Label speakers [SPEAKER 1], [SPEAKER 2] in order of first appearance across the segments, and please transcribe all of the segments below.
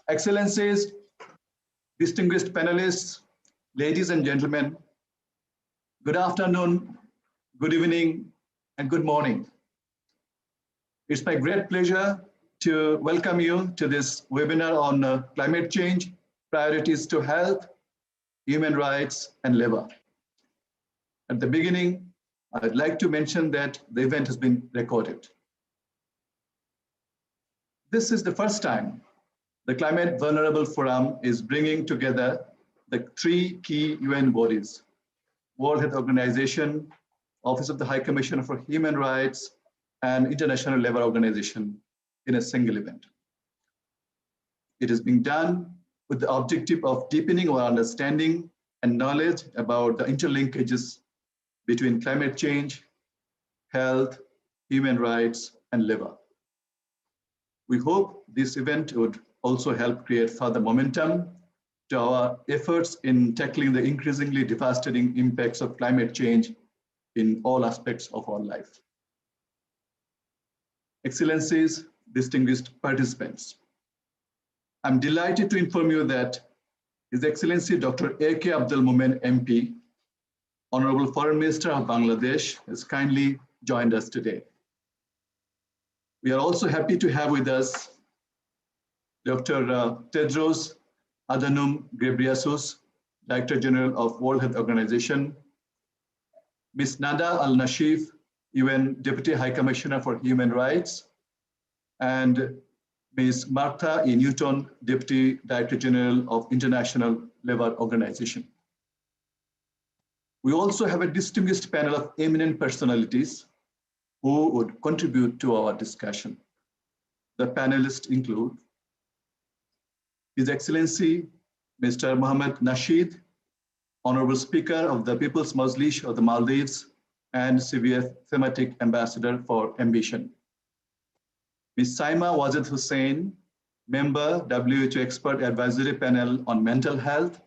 [SPEAKER 1] Excellencies, distinguished panelists, ladies and gentlemen, good afternoon, good evening, and good morning. It's my great pleasure to welcome you to this webinar on climate change, priorities to health, human rights, and labor. At the beginning, I'd like to mention that the event has been recorded. This is the first time the Climate Vulnerable Forum is bringing together the three key UN bodies: World Health Organization, Office of the High Commissioner for Human Rights, and International Labour Organization in a single event. It is being done with the objective of deepening our understanding and knowledge about the interlinkages between climate change, health, human rights, and labor. We hope this event would also help create further momentum to our efforts in tackling the increasingly devastating impacts of climate change in all aspects of our life. Excellencies, distinguished participants, I'm delighted to inform you that His Excellency Dr. A.K. Abdul Momen MP, Honorable Foreign Minister of Bangladesh, has kindly joined us today. We are also happy to have with us Dr. Tedros Adhanom Ghebreyesus, Director General of World Health Organization, Ms. Nada Al-Nashif, UN Deputy High Commissioner for Human Rights, and Ms. Martha E. Newton, Deputy Director General of International Labour Organization. We also have a distinguished panel of eminent personalities who would contribute to our discussion. The panelists include His Excellency Mr. Mohammed Nasheed, Honorable Speaker of the People's Majlis of the Maldives and CVF Thematic Ambassador for Ambition. Ms. Saima Wajid Hussain, Member, WHO Expert Advisory Panel on Mental Health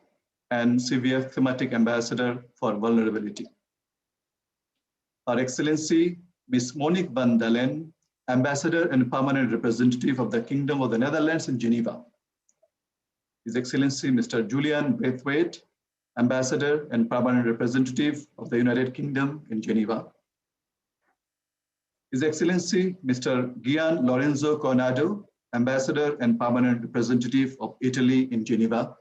[SPEAKER 1] and CVF Thematic Ambassador for Vulnerability. Her Excellency Ms. Monique van Dalen, Ambassador and Permanent Representative of the Kingdom of the Netherlands in Geneva. His Excellency Mr. Julian Braithwaite, Ambassador and Permanent Representative of the United Kingdom in Geneva. His Excellency Mr. Gian Lorenzo Cornado, Ambassador and Permanent Representative of Italy in Geneva.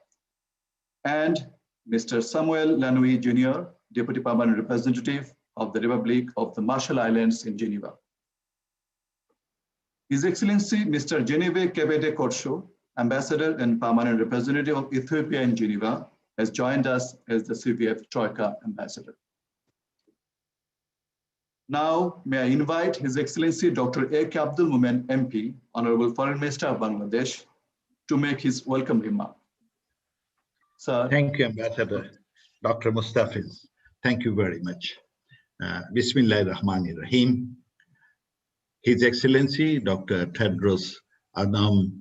[SPEAKER 1] And Mr. Samuel Lanui Jr., Deputy Permanent Representative of the Republic of the Marshall Islands in Geneva. His Excellency Mr. Genevieve Kebede Korsho, Ambassador and Permanent Representative of Ethiopia in Geneva, has joined us as the CVF Troika Ambassador. Now, may I invite His Excellency Dr. A.K. Abdul Momen MP, Honorable Foreign Minister of Bangladesh, to make his welcome remark. Sir.
[SPEAKER 2] Thank you, Ambassador Dr. Mustafiz. Thank you very much. Bismillahir Rahmanir Rahim. His Excellency Dr. Tedros Adhanom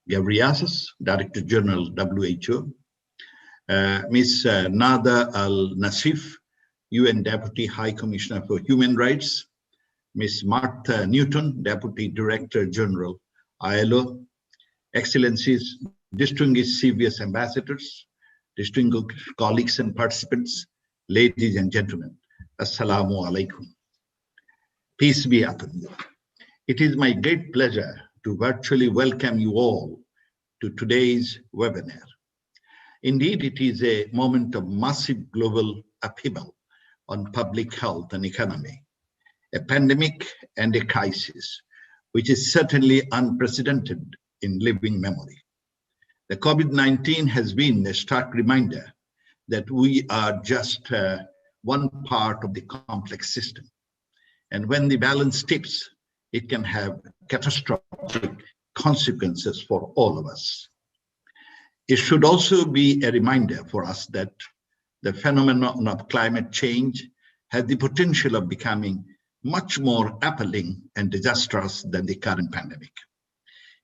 [SPEAKER 2] Ghebreyesus, Director General WHO, Ms. Nada Al-Nashif, UN Deputy High Commissioner for Human Rights, Ms. Martha Newton, Deputy Director General, ILO, Excellencies, distinguished CVS ambassadors, distinguished colleagues and participants, ladies and gentlemen, Assalamu alaikum. Peace be upon you. It is my great pleasure to virtually welcome you all to today's webinar. Indeed, it is a moment of massive global upheaval on public health and economy, a pandemic and a crisis, which is certainly unprecedented in living memory. The COVID-19 has been a stark reminder that we are just one part of the complex system. And when the balance tips, it can have catastrophic consequences for all of us. It should also be a reminder for us that the phenomenon of climate change has the potential of becoming much more appalling and disastrous than the current pandemic.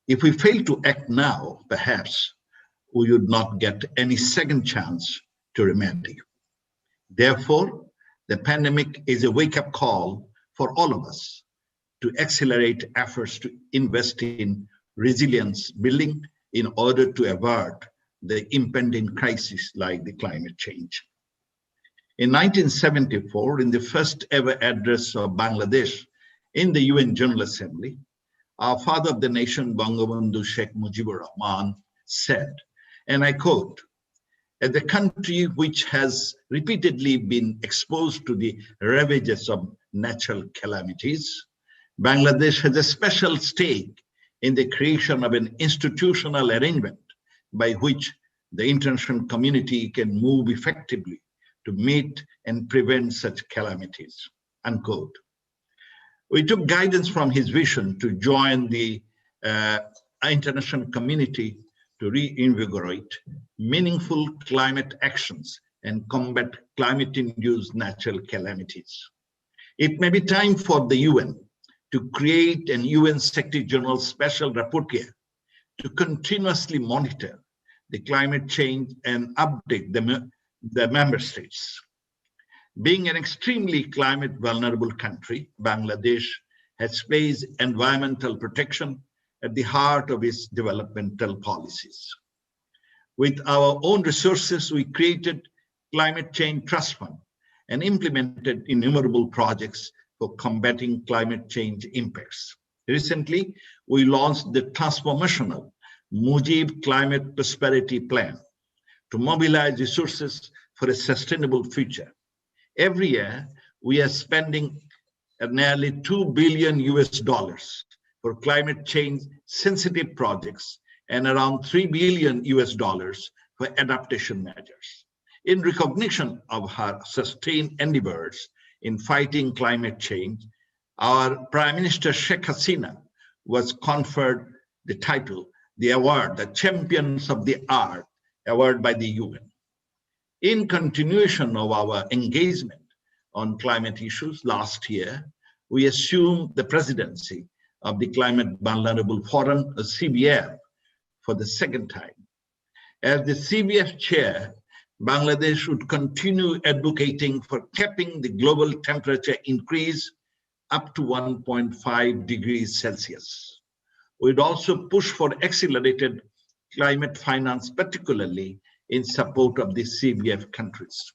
[SPEAKER 2] If we fail to act now, perhaps we would not get any second chance to remedy. Therefore, the pandemic is a wake-up call for all of us to accelerate efforts to invest in resilience building in order to avert the impending crisis like the climate change. In 1974, in the first ever address of Bangladesh in the UN General Assembly, our father of the nation, Bangabandhu Sheikh Mujibur Rahman, said, and I quote, "As a country which has repeatedly been exposed to the ravages of natural calamities, Bangladesh has a special stake in the creation of an institutional arrangement by which the international community can move effectively to meet and prevent such calamities," unquote. We took guidance from his vision to join the international community to reinvigorate meaningful climate actions and combat climate-induced natural calamities. It may be time for the UN to create an UN Secretary General Special Rapporteur to continuously monitor the climate change and update the member states. Being an extremely climate vulnerable country, Bangladesh has placed environmental protection at the heart of its developmental policies. With our own resources, we created Climate Change Trust Fund and implemented innumerable projects for combating climate change impacts. Recently, we launched the transformational Mujib Climate Prosperity Plan to mobilize resources for a sustainable future. Every year, we are spending nearly $2 billion for climate change sensitive projects and around $3 billion for adaptation measures. In recognition of her sustained endeavors in fighting climate change, our Prime Minister Sheikh Hasina was conferred the title, the award, the Champions of the Earth award by the UN. In continuation of our engagement on climate issues last year, we assumed the presidency of the Climate Vulnerable Forum, CVF, for the second time. As the CVF chair, Bangladesh would continue advocating for capping the global temperature increase up to 1.5 degrees Celsius. We'd also push for accelerated climate finance, particularly in support of the CVF countries.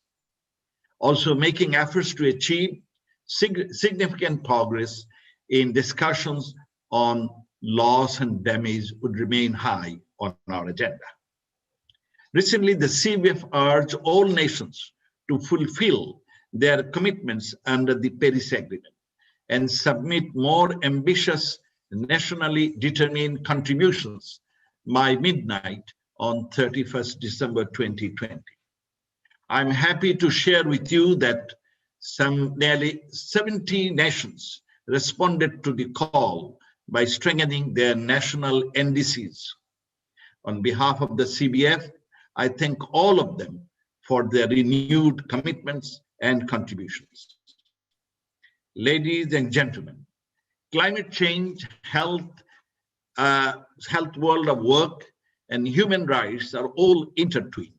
[SPEAKER 2] Also making efforts to achieve significant progress in discussions on loss and damage would remain high on our agenda. Recently, the CVF urged all nations to fulfill their commitments under the Paris Agreement and submit more ambitious nationally determined contributions by midnight on 31st December 2020. I'm happy to share with you that nearly 70 nations responded to the call by strengthening their national NDCs. On behalf of the CVF, I thank all of them for their renewed commitments and contributions. Ladies and gentlemen, climate change, health, world of work, and human rights are all intertwined.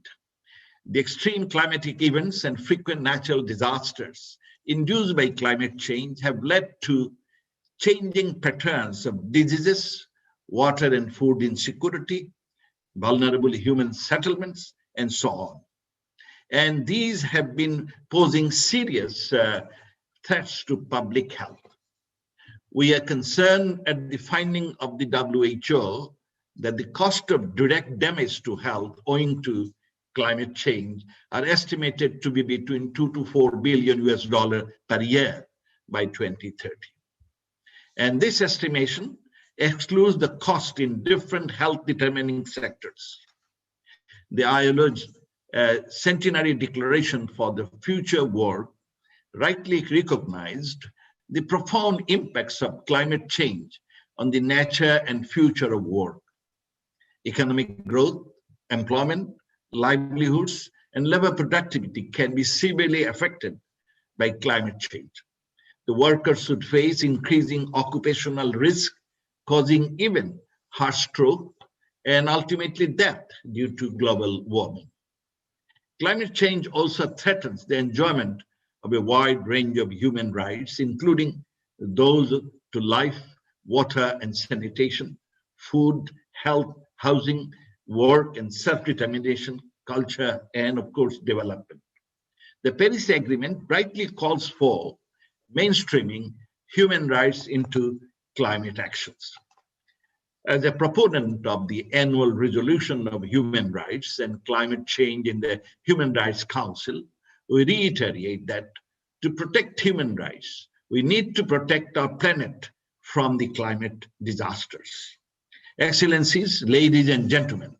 [SPEAKER 2] The extreme climatic events and frequent natural disasters induced by climate change have led to changing patterns of diseases, water and food insecurity, vulnerable human settlements, and so on. And these have been posing serious threats to public health. We are concerned at the finding of the WHO that the cost of direct damage to health owing to climate change are estimated to be between $2 to $4 billion per year by 2030. And this estimation excludes the cost in different health determining sectors. The ILO's Centenary Declaration for the Future World rightly recognized the profound impacts of climate change on the nature and future of work. Economic growth, employment, livelihoods, and labor productivity can be severely affected by climate change. The workers would face increasing occupational risk, causing even heart stroke and ultimately death due to global warming. Climate change also threatens the enjoyment of a wide range of human rights, including those to life, water and sanitation, food, health, housing, work, and self-determination, culture, and of course, development. The Paris Agreement rightly calls for mainstreaming human rights into climate actions. As a proponent of the annual resolution of human rights and climate change in the Human Rights Council, we reiterate that to protect human rights, we need to protect our planet from the climate disasters. Excellencies, ladies and gentlemen,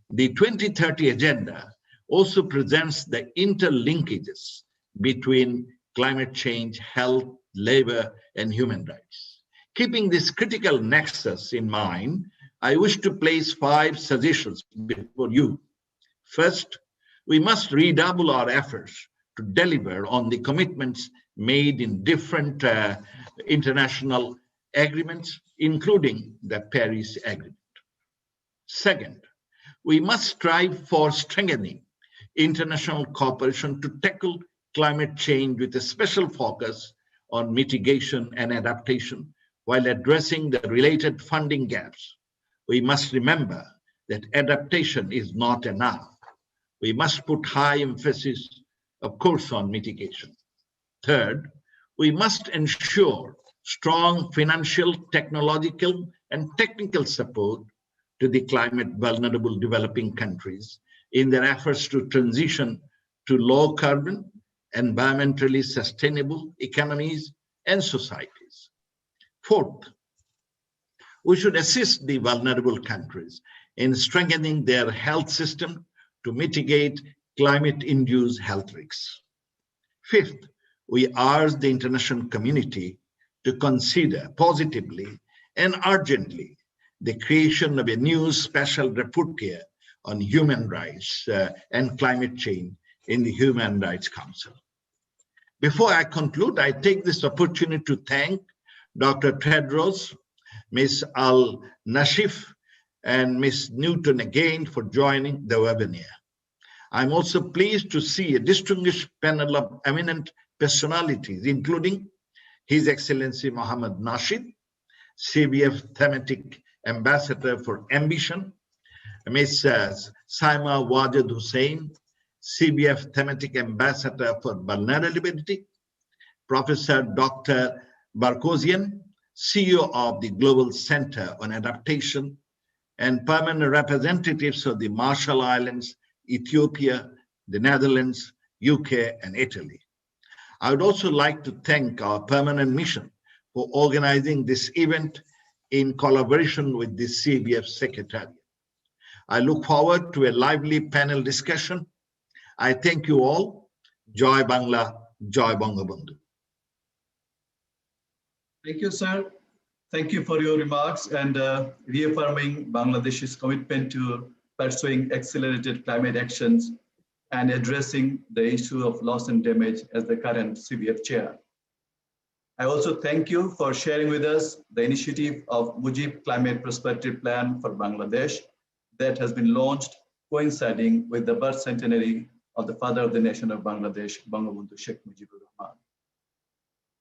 [SPEAKER 2] the 2030 Agenda also presents the interlinkages between climate change, health, labor, and human rights. Keeping this critical nexus in mind, I wish to place 5 suggestions before you. First, we must redouble our efforts to deliver on the commitments made in different international agreements, including the Paris Agreement. Second, we must strive for strengthening international cooperation to tackle climate change with a special focus on mitigation and adaptation while addressing the related funding gaps. We must remember that adaptation is not enough. We must put high emphasis, of course, on mitigation. Third, we must ensure strong financial, technological, and technical support to the climate vulnerable developing countries in their efforts to transition to low carbon, environmentally sustainable economies and societies. Fourth, we should assist the vulnerable countries in strengthening their health system to mitigate climate-induced health risks. Fifth, we urge the international community to consider positively and urgently the creation of a new special rapporteur on human rights and climate change in the Human Rights Council. Before I conclude, I take this opportunity to thank Dr. Tedros, Ms. Al-Nashif, and Ms. Newton again for joining the webinar. I'm also pleased to see a distinguished panel of eminent personalities, including His Excellency Mohammad Nasheed, CBF Thematic Ambassador for Ambition, Ms. Saima Wajid Hussain, CBF Thematic Ambassador for Vulnerability, Professor Dr. Barkosian, CEO of the Global Center on Adaptation, and permanent representatives of the Marshall Islands, Ethiopia, the Netherlands, UK, and Italy. I would also like to thank our permanent mission for organizing this event in collaboration with the CBF Secretariat. I look forward to a lively panel discussion. I thank you all. Joy Bangla, Joy Bangabandhu.
[SPEAKER 1] Thank you, sir. Thank you for your remarks and reaffirming Bangladesh's commitment to pursuing accelerated climate actions and addressing the issue of loss and damage as the current CBF chair. I also thank you for sharing with us the initiative of Mujib Climate Perspective Plan for Bangladesh that has been launched coinciding with the birth centenary of the father of the nation of Bangladesh, Bangabandhu Sheikh Mujibur Rahman.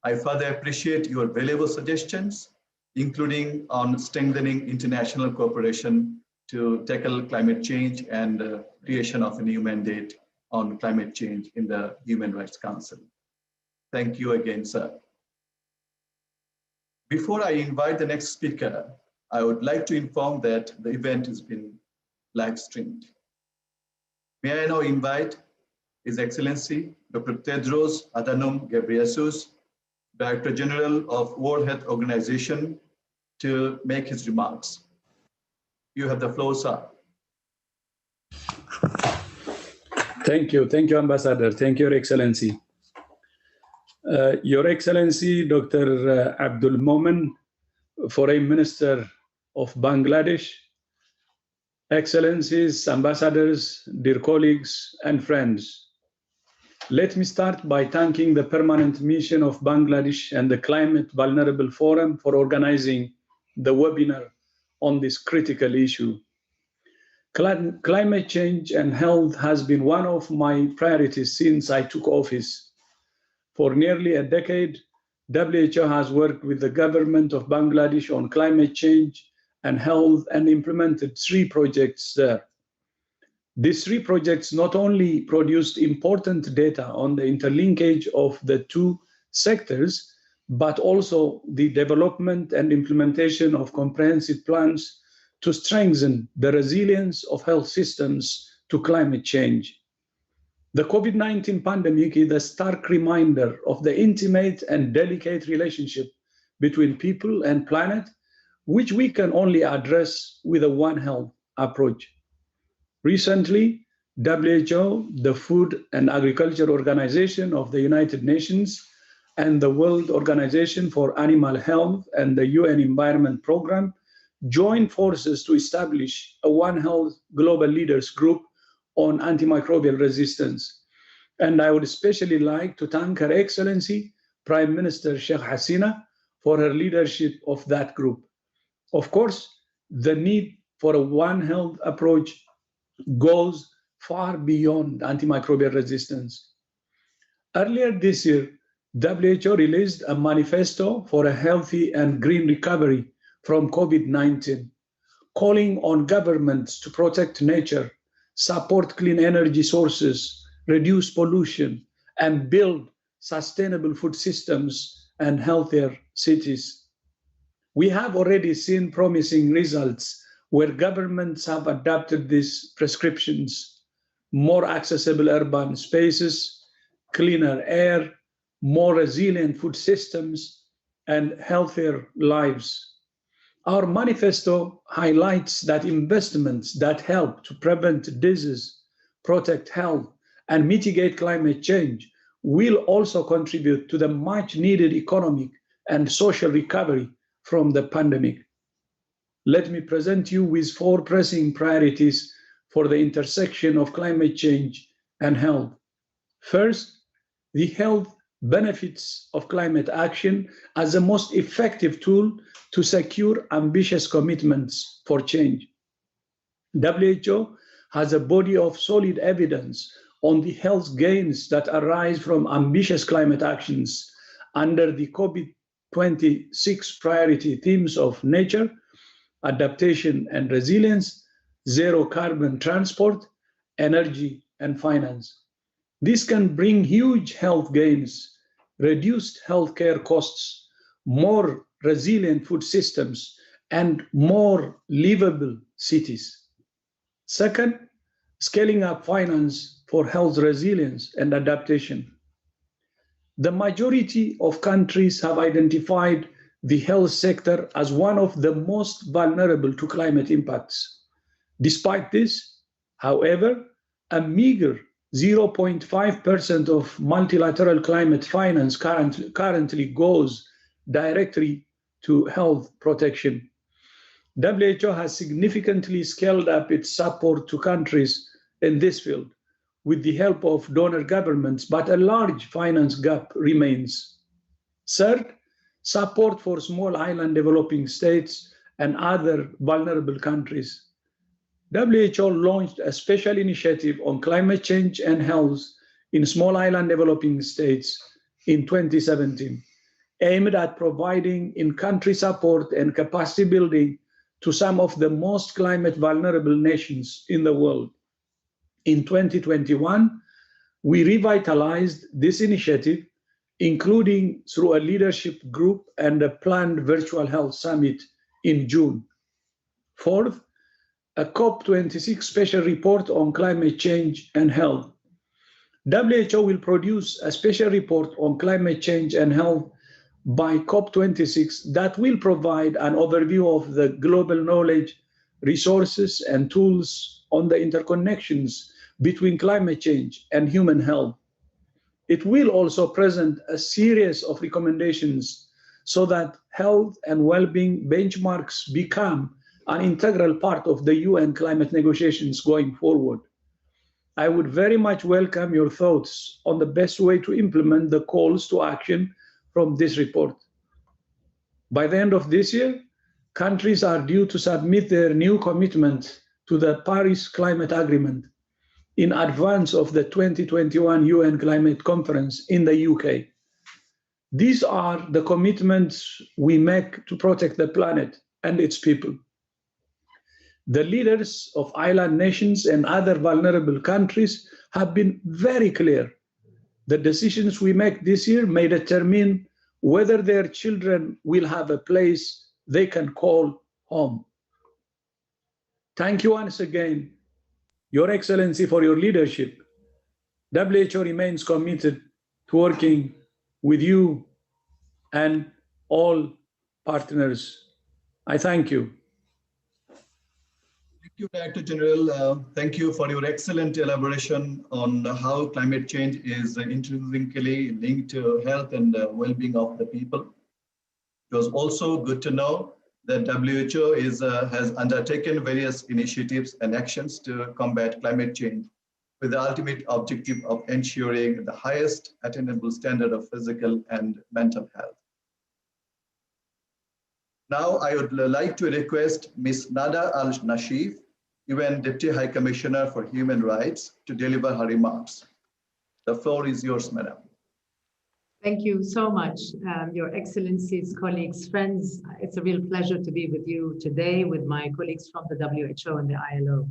[SPEAKER 1] I further appreciate your valuable suggestions, including on strengthening international cooperation to tackle climate change and creation of a new mandate on climate change in the Human Rights Council. Thank you again, sir. Before I invite the next speaker, I would like to inform that the event has been live streamed. May I now invite His Excellency Dr. Tedros Adhanom Ghebreyesus, Director General of World Health Organization, to make his remarks. You have the floor, sir.
[SPEAKER 3] Thank you, Ambassador. Thank you, Your Excellency. Your Excellency, Dr. Abdul Momen, Foreign Minister of Bangladesh, Excellencies, Ambassadors, dear colleagues and friends. Let me start by thanking the Permanent Mission of Bangladesh and the Climate Vulnerable Forum for organizing the webinar on this critical issue. Climate change and health has been one of my priorities since I took office. For nearly a decade, WHO has worked with the government of Bangladesh on climate change and health and implemented 3 projects there. These 3 projects not only produced important data on the interlinkage of the 2 sectors, but also the development and implementation of comprehensive plans to strengthen the resilience of health systems to climate change. The COVID-19 pandemic is a stark reminder of the intimate and delicate relationship between people and planet, which we can only address with a One Health approach. Recently, WHO, the Food and Agriculture Organization of the United Nations, and the World Organization for Animal Health and the UN Environment Programme joined forces to establish a One Health Global Leaders Group on antimicrobial resistance. And I would especially like to thank Her Excellency, Prime Minister Sheikh Hasina, for her leadership of that group. Of course, the need for a One Health approach goes far beyond antimicrobial resistance. Earlier this year, WHO released a manifesto for a healthy and green recovery from COVID-19, calling on governments to protect nature, support clean energy sources, reduce pollution, and build sustainable food systems and healthier cities. We have already seen promising results where governments have adopted these prescriptions: more accessible urban spaces, cleaner air, more resilient food systems, and healthier lives. Our manifesto highlights that investments that help to prevent disease, protect health, and mitigate climate change will also contribute to the much needed economic and social recovery from the pandemic. Let me present you with 4 pressing priorities for the intersection of climate change and health. First, the health benefits of climate action as the most effective tool to secure ambitious commitments for change. WHO has a body of solid evidence on the health gains that arise from ambitious climate actions under the COVID-26 priority themes of nature, adaptation and resilience, zero carbon transport, energy, and finance. This can bring huge health gains, reduced healthcare costs, more resilient food systems, and more livable cities. Second, scaling up finance for health resilience and adaptation. The majority of countries have identified the health sector as one of the most vulnerable to climate impacts. Despite this, however, a meager 0.5% of multilateral climate finance currently goes directly to health protection. WHO has significantly scaled up its support to countries in this field with the help of donor governments, but a large finance gap remains. Third, support for small island developing states and other vulnerable countries. WHO launched a special initiative on climate change and health in small island developing states in 2017, aimed at providing in-country support and capacity building to some of the most climate vulnerable nations in the world. In 2021, we revitalized this initiative, including through a leadership group and a planned virtual health summit in June. Fourth, a COP26 special report on climate change and health. WHO will produce a special report on climate change and health by COP26 that will provide an overview of the global knowledge, resources, and tools on the interconnections between climate change and human health. It will also present a series of recommendations so that health and well-being benchmarks become an integral part of the UN climate negotiations going forward. I would very much welcome your thoughts on the best way to implement the calls to action from this report. By the end of this year, countries are due to submit their new commitment to the Paris Climate Agreement in advance of the 2021 UN Climate Conference in the UK. These are the commitments we make to protect the planet and its people. The leaders of island nations and other vulnerable countries have been very clear. The decisions we make this year may determine whether their children will have a place they can call home. Thank you once again, Your Excellency, for your leadership. WHO remains committed to working with you and all partners. I thank you.
[SPEAKER 1] Thank you, Director General. Thank you for your excellent elaboration on how climate change is intrinsically linked to health and well-being of the people. It was also good to know that WHO has undertaken various initiatives and actions to combat climate change with the ultimate objective of ensuring the highest attainable standard of physical and mental health. Now, I would like to request Ms. Nada Al-Nashif, UN Deputy High Commissioner for Human Rights, to deliver her remarks. The floor is yours, Madam.
[SPEAKER 4] Thank you so much, Your Excellencies, colleagues, friends. It's a real pleasure to be with you today with my colleagues from the WHO and the ILO.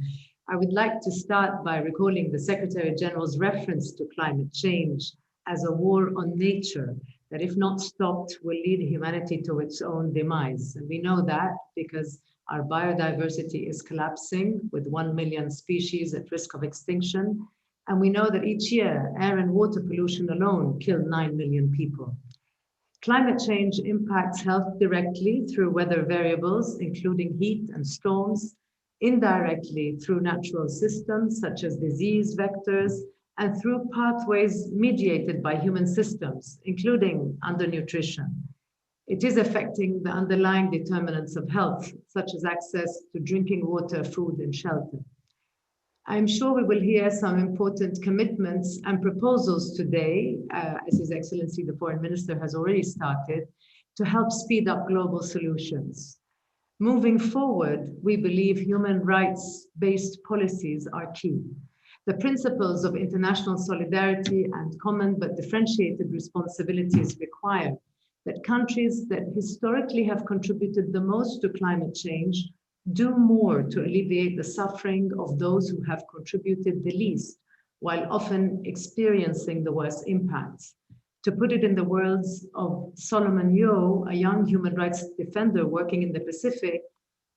[SPEAKER 4] I would like to start by recalling the Secretary General's reference to climate change as a war on nature that, if not stopped, will lead humanity to its own demise. And we know that because our biodiversity is collapsing with 1 million species at risk of extinction. And we know that each year, air and water pollution alone kill 9 million people. Climate change impacts health directly through weather variables, including heat and storms, indirectly through natural systems such as disease vectors, and through pathways mediated by human systems, including undernutrition. It is affecting the underlying determinants of health, such as access to drinking water, food, and shelter. I'm sure we will hear some important commitments and proposals today, as His Excellency the Foreign Minister has already started, to help speed up global solutions. Moving forward, we believe human rights-based policies are key. The principles of international solidarity and common but differentiated responsibilities require that countries that historically have contributed the most to climate change do more to alleviate the suffering of those who have contributed the least, while often experiencing the worst impacts. To put it in the words of Solomon Yo, a young human rights defender working in the Pacific,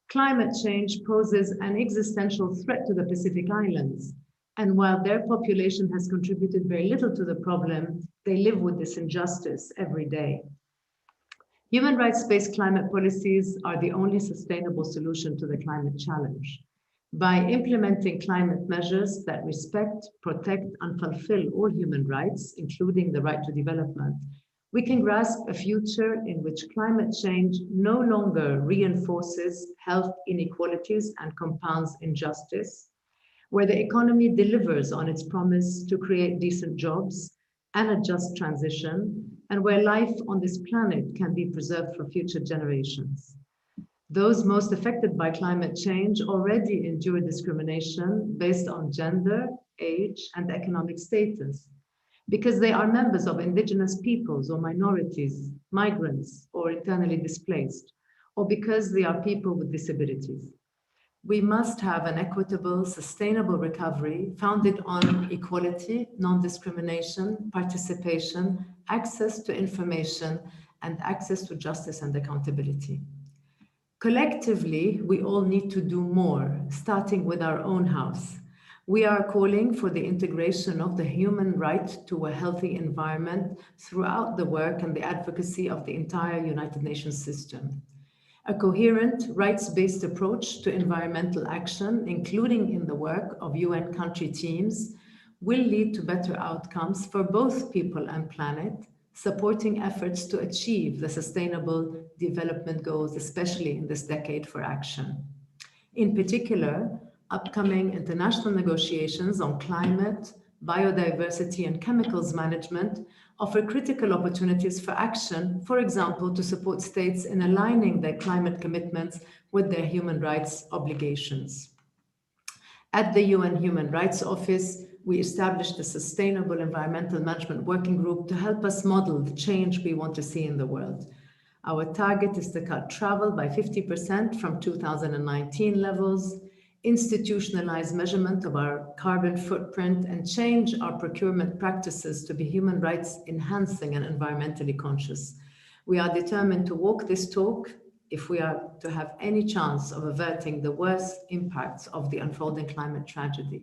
[SPEAKER 4] climate change poses an existential threat to the Pacific Islands. And while their population has contributed very little to the problem, they live with this injustice every day. Human rights-based climate policies are the only sustainable solution to the climate challenge. By implementing climate measures that respect, protect, and fulfill all human rights, including the right to development, we can grasp a future in which climate change no longer reinforces health inequalities and compounds injustice, where the economy delivers on its promise to create decent jobs and a just transition, and where life on this planet can be preserved for future generations. Those most affected by climate change already endure discrimination based on gender, age, and economic status, because they are members of indigenous peoples or minorities, migrants, or internally displaced, or because they are people with disabilities. We must have an equitable, sustainable recovery founded on equality, non-discrimination, participation, access to information, and access to justice and accountability. Collectively, we all need to do more, starting with our own house. We are calling for the integration of the human right to a healthy environment throughout the work and the advocacy of the entire United Nations system. A coherent, rights-based approach to environmental action, including in the work of UN country teams, will lead to better outcomes for both people and planet, supporting efforts to achieve the Sustainable Development Goals, especially in this decade for action. In particular, upcoming international negotiations on climate, biodiversity, and chemicals management offer critical opportunities for action, for example, to support states in aligning their climate commitments with their human rights obligations. At the UN Human Rights Office, we established a Sustainable Environmental Management Working Group to help us model the change we want to see in the world. Our target is to cut travel by 50% from 2019 levels, institutionalize measurement of our carbon footprint, and change our procurement practices to be human rights enhancing and environmentally conscious. We are determined to walk this talk if we are to have any chance of averting the worst impacts of the unfolding climate tragedy.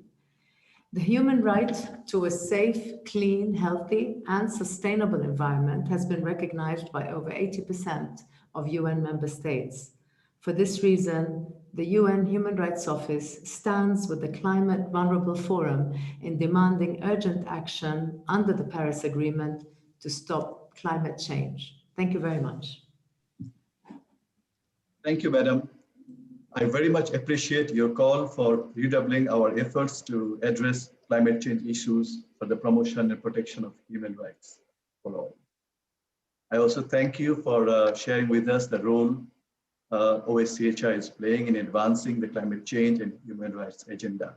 [SPEAKER 4] The human right to a safe, clean, healthy, and sustainable environment has been recognized by over 80% of UN member states. For this reason, the UN Human Rights Office stands with the Climate Vulnerable Forum in demanding urgent action under the Paris Agreement to stop climate change. Thank you very much.
[SPEAKER 1] Thank you, Madam. I very much appreciate your call for redoubling our efforts to address climate change issues for the promotion and protection of human rights for all. I also thank you for sharing with us the role OSCHR is playing in advancing the climate change and human rights agenda.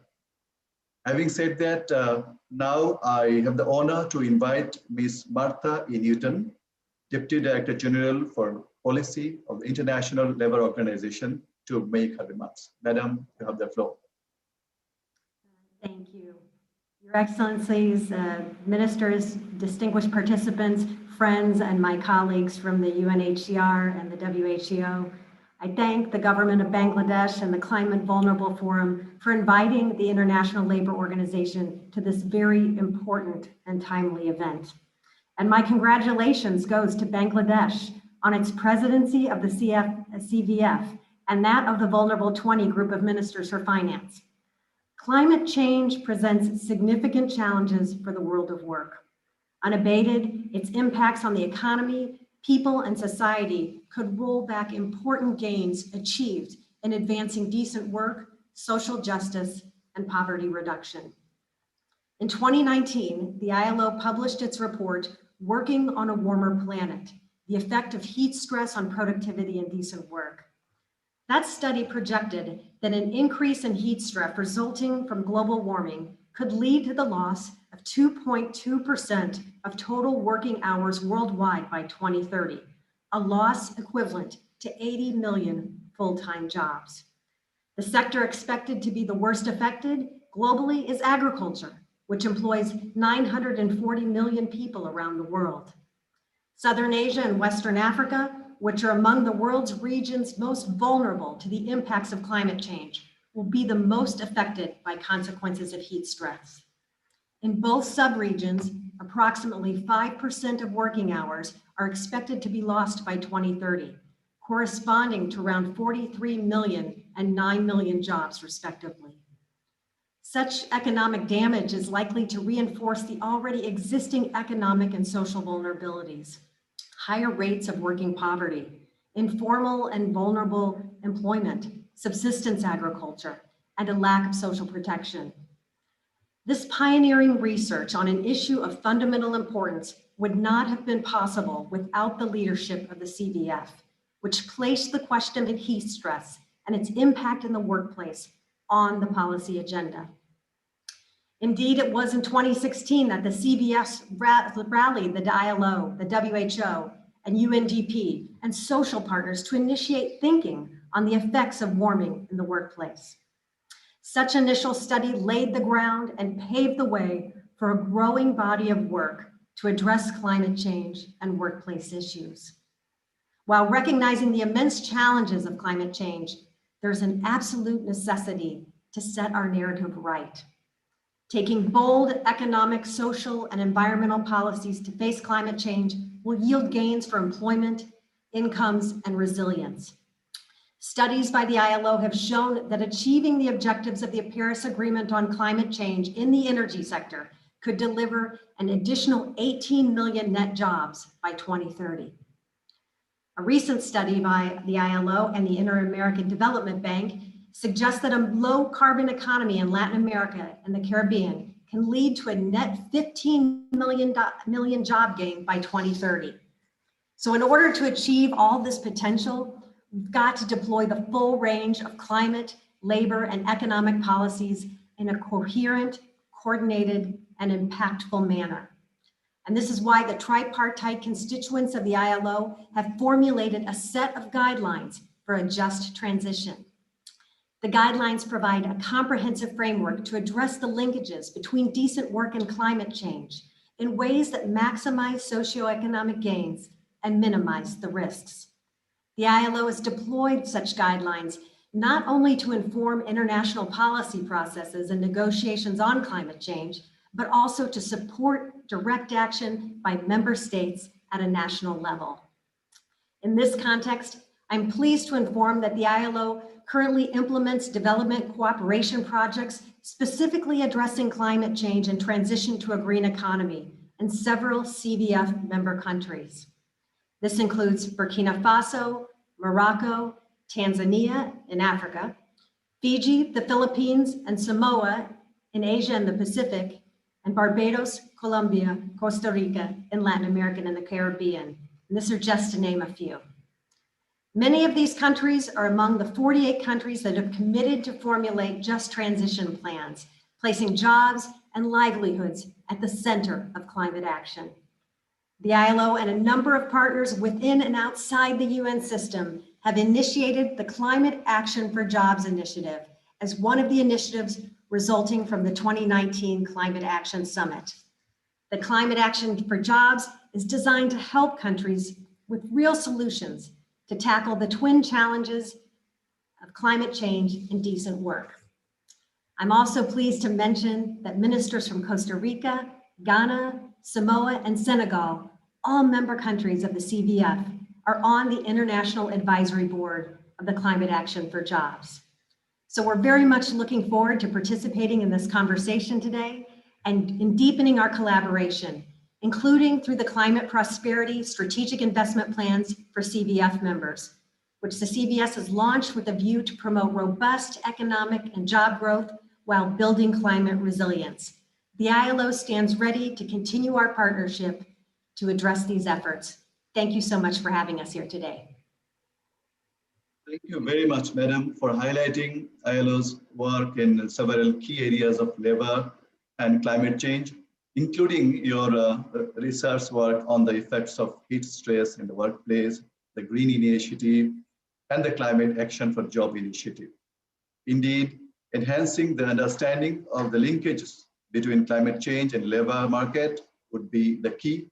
[SPEAKER 1] Having said that, now I have the honor to invite Ms. Martha E. Newton, Deputy Director General for Policy of the International Labour Organization, to make her remarks. Madam, you have the floor.
[SPEAKER 5] Thank you. Your Excellencies, ministers, distinguished participants, friends, and my colleagues from the UNHCR and the WHO, I thank the government of Bangladesh and the Climate Vulnerable Forum for inviting the International Labour Organization to this very important and timely event. And my congratulations goes to Bangladesh on its presidency of the CVF and that of the Vulnerable 20 group of ministers for finance. Climate change presents significant challenges for the world of work. Unabated, its impacts on the economy, people, and society could roll back important gains achieved in advancing decent work, social justice, and poverty reduction. In 2019, the ILO published its report, Working on a Warmer Planet, the Effect of Heat Stress on Productivity and Decent Work. That study projected that an increase in heat stress resulting from global warming could lead to the loss of 2.2% of total working hours worldwide by 2030, a loss equivalent to 80 million full-time jobs. The sector expected to be the worst affected globally is agriculture, which employs 940 million people around the world. Southern Asia and Western Africa, which are among the world's regions most vulnerable to the impacts of climate change, will be the most affected by consequences of heat stress. In both subregions, approximately 5% of working hours are expected to be lost by 2030, corresponding to around 43 million and 9 million jobs, respectively. Such economic damage is likely to reinforce the already existing economic and social vulnerabilities, higher rates of working poverty, informal and vulnerable employment, subsistence agriculture, and a lack of social protection. This pioneering research on an issue of fundamental importance would not have been possible without the leadership of the CVF, which placed the question of heat stress and its impact in the workplace on the policy agenda. Indeed, it was in 2016 that the CVF rallied the ILO, the WHO, and UNDP and social partners to initiate thinking on the effects of warming in the workplace. Such initial study laid the ground and paved the way for a growing body of work to address climate change and workplace issues. While recognizing the immense challenges of climate change, there's an absolute necessity to set our narrative right. Taking bold economic, social, and environmental policies to face climate change will yield gains for employment, incomes, and resilience. Studies by the ILO have shown that achieving the objectives of the Paris Agreement on climate change in the energy sector could deliver an additional 18 million net jobs by 2030. A recent study by the ILO and the Inter-American Development Bank suggests that a low carbon economy in Latin America and the Caribbean can lead to a net 15 million job gain by 2030. So in order to achieve all this potential, we've got to deploy the full range of climate, labor, and economic policies in a coherent, coordinated, and impactful manner. And this is why the tripartite constituents of the ILO have formulated a set of guidelines for a just transition. The guidelines provide a comprehensive framework to address the linkages between decent work and climate change in ways that maximize socioeconomic gains and minimize the risks. The ILO has deployed such guidelines not only to inform international policy processes and negotiations on climate change, but also to support direct action by member states at a national level. In this context, I'm pleased to inform that the ILO currently implements development cooperation projects specifically addressing climate change and transition to a green economy in several CVF member countries. This includes Burkina Faso, Morocco, Tanzania in Africa, Fiji, the Philippines, and Samoa in Asia and the Pacific, and Barbados, Colombia, Costa Rica, in Latin America and the Caribbean. And these are just to name a few. Many of these countries are among the 48 countries that have committed to formulate just transition plans, placing jobs and livelihoods at the center of climate action. The ILO and a number of partners within and outside the UN system have initiated the Climate Action for Jobs initiative as one of the initiatives resulting from the 2019 Climate Action Summit. The Climate Action for Jobs is designed to help countries with real solutions to tackle the twin challenges of climate change and decent work. I'm also pleased to mention that ministers from Costa Rica, Ghana, Samoa, and Senegal, all member countries of the CVF, are on the International Advisory Board of the Climate Action for Jobs. So we're very much looking forward to participating in this conversation today and in deepening our collaboration, including through the Climate Prosperity Strategic Investment Plans for CVF members, which the CVS has launched with a view to promote robust economic and job growth while building climate resilience. The ILO stands ready to continue our partnership to address these efforts. Thank you so much for having us here today.
[SPEAKER 1] Thank you very much, Madam, for highlighting ILO's work in several key areas of labor and climate change, including your research work on the effects of heat stress in the workplace, the Green Initiative, and the Climate Action for Job Initiative. Indeed, enhancing the understanding of the linkages between climate change and labor market would be the key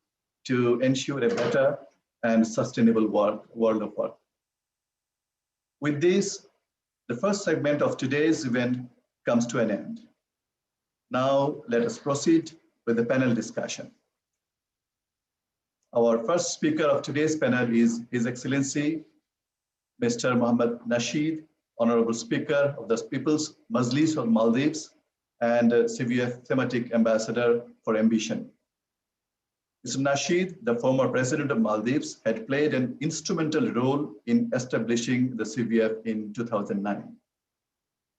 [SPEAKER 1] to ensure a better and sustainable world of work. With this, the first segment of today's event comes to an end. Now, let us proceed with the panel discussion. Our first speaker of today's panel is His Excellency, Mr. Mohammad Nasheed, Honorable Speaker of the People's Majlis of Maldives and CVF Thematic Ambassador for Ambition. Mr. Nasheed, the former president of Maldives, had played an instrumental role in establishing the CVF in 2009.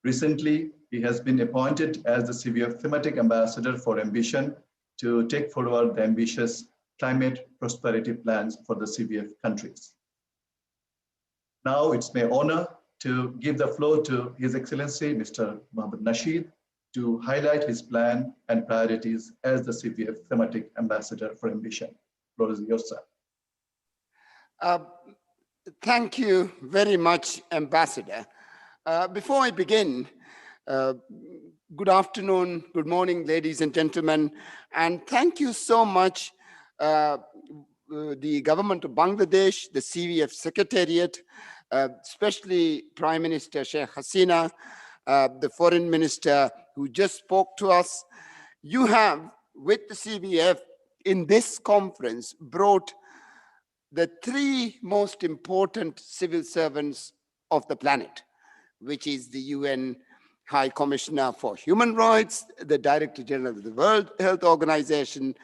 [SPEAKER 1] Recently, he has been appointed as the CVF Thematic Ambassador for Ambition to take forward the ambitious climate prosperity plans for the CVF countries. Now it's my honor to give the floor to His Excellency, Mr. Mohammad Nasheed, to highlight his plan and priorities as the CVF Thematic Ambassador for Ambition. The floor is yours, sir.
[SPEAKER 6] Thank you very much, Ambassador. Before I begin, good afternoon, good morning, ladies and gentlemen, and thank you so much, the government of Bangladesh, the CVF Secretariat, especially Prime Minister Sheikh Hasina, the Foreign Minister who just spoke to us. You have, with the CVF in this conference, brought the three most important civil servants of the planet, which is the UN High Commissioner for Human Rights, the Director General of the World Health Organization,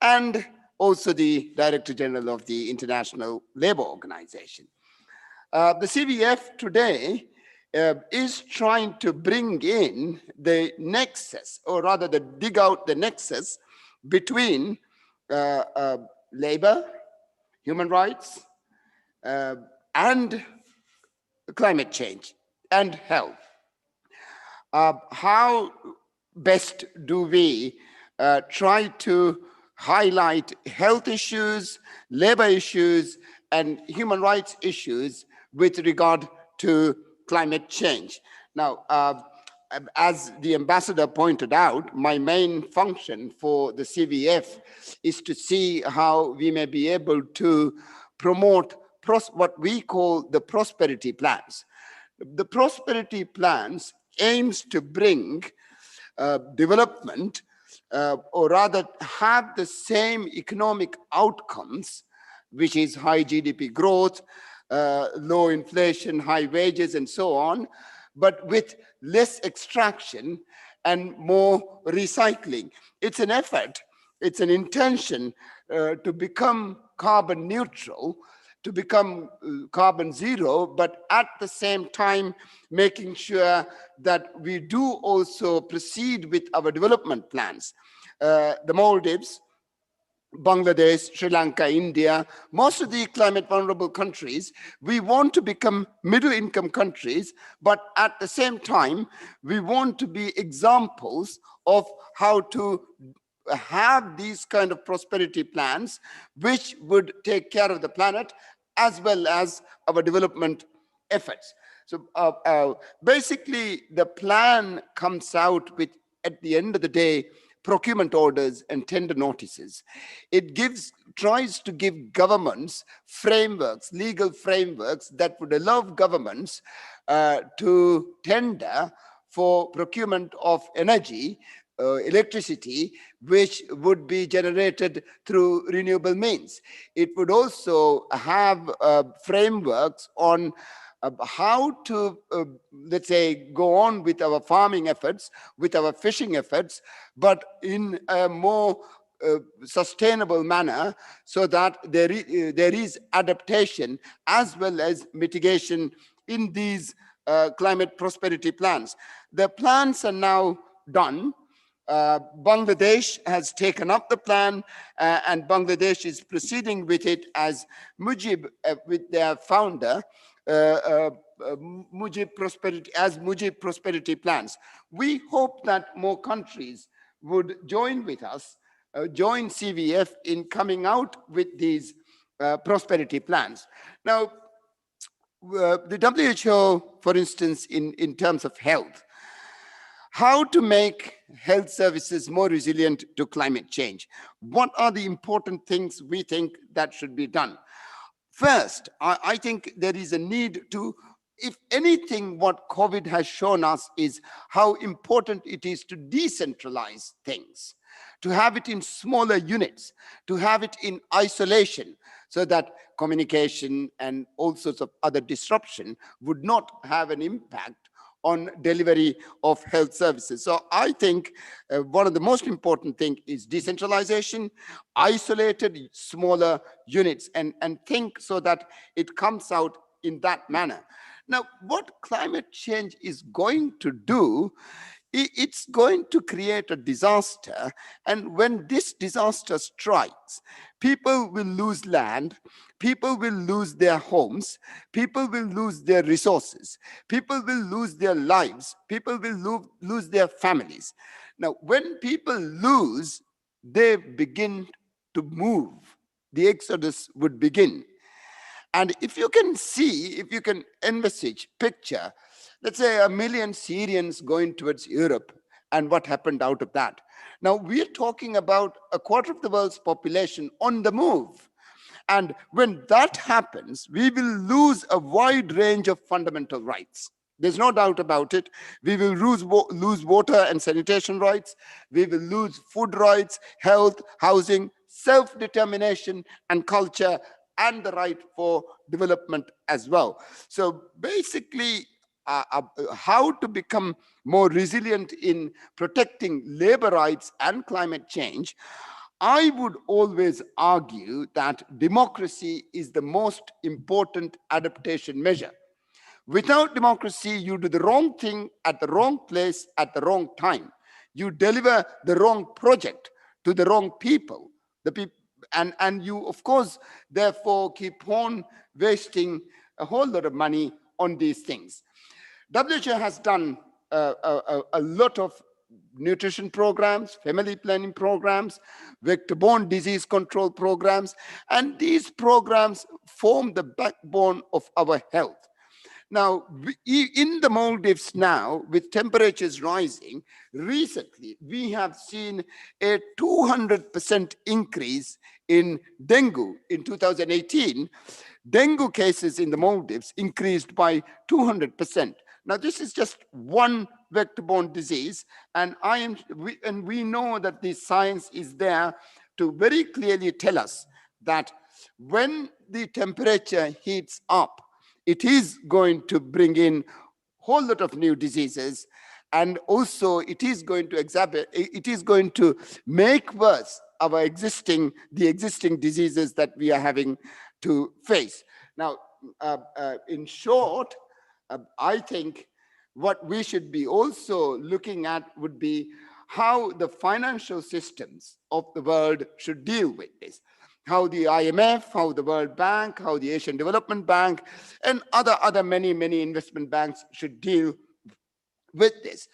[SPEAKER 6] and also the Director General of the International Labour Organization. The CVF today is trying to bring in the nexus, or rather dig out the nexus between labor, human rights, and climate change and health. How best do we try to highlight health issues, labor issues, and human rights issues with regard to climate change? Now, as the ambassador pointed out, my main function for the CVF is to see how we may be able to promote what we call the prosperity plans. The prosperity plans aims to bring development, or rather have the same economic outcomes, which is high GDP growth, low inflation, high wages, and so on, but with less extraction and more recycling. It's an effort, it's an intention to become carbon neutral, to become carbon zero, but at the same time making sure that we do also proceed with our development plans. The Maldives, Bangladesh, Sri Lanka, India, most of the climate vulnerable countries, we want to become middle income countries, but at the same time, we want to be examples of how to have these kind of prosperity plans, which would take care of the planet as well as our development efforts. So basically, the plan comes out with, at the end of the day, procurement orders and tender notices. It tries to give governments frameworks, legal frameworks that would allow governments to tender for procurement of energy, electricity, which would be generated through renewable means. It would also have frameworks on how to, let's say, go on with our farming efforts, with our fishing efforts, but in a more sustainable manner, so that there is adaptation as well as mitigation in these climate prosperity plans. The plans are now done. Bangladesh has taken up the plan, and Bangladesh is proceeding with it as Mujib, with their founder, Mujib Prosperity Plans. We hope that more countries would join with us, join CVF in coming out with these prosperity plans. Now, the WHO, for instance, in terms of health, how to make health services more resilient to climate change. What are the important things we think that should be done? First, I think there is a need to, if anything, what COVID has shown us is how important it is to decentralize things, to have it in smaller units, to have it in isolation, so that communication and all sorts of other disruption would not have an impact on delivery of health services. So I think one of the most important things is decentralization, isolated smaller units, and think so that it comes out in that manner. Now, what climate change is going to do, it's going to create a disaster. And when this disaster strikes, people will lose land, people will lose their homes, people will lose their resources, people will lose their lives, people will lose their families. Now, when people lose, they begin to move. The exodus would begin. And if you can see, if you can envisage, picture, let's say 1 million Syrians going towards Europe, and what happened out of that. Now, we're talking about a quarter of the world's population on the move. And when that happens, we will lose a wide range of fundamental rights. There's no doubt about it. We will lose water and sanitation rights. We will lose food rights, health, housing, self-determination, and culture, and the right for development as well. So basically, how to become more resilient in protecting labor rights and climate change, I would always argue that democracy is the most important adaptation measure. Without democracy, you do the wrong thing at the wrong place at the wrong time. You deliver the wrong project to the wrong people. And you, of course, therefore keep on wasting a whole lot of money on these things. WHO has done a lot of nutrition programs, family planning programs, vector-borne disease control programs, and these programs form the backbone of our health. Now, in the Maldives now, with temperatures rising, recently we have seen a 200% increase in dengue. In 2018, dengue cases in the Maldives increased by 200%. Now, this is just one vector-borne disease, and we know that the science is there to very clearly tell us that when the temperature heats up, it is going to bring in a whole lot of new diseases, and also it is going to make worse the existing diseases that we are having to face. Now, in short, I think what we should be also looking at would be how the financial systems of the world should deal with this. How the IMF, how the World Bank, how the Asian Development Bank, and other many investment banks should deal with this.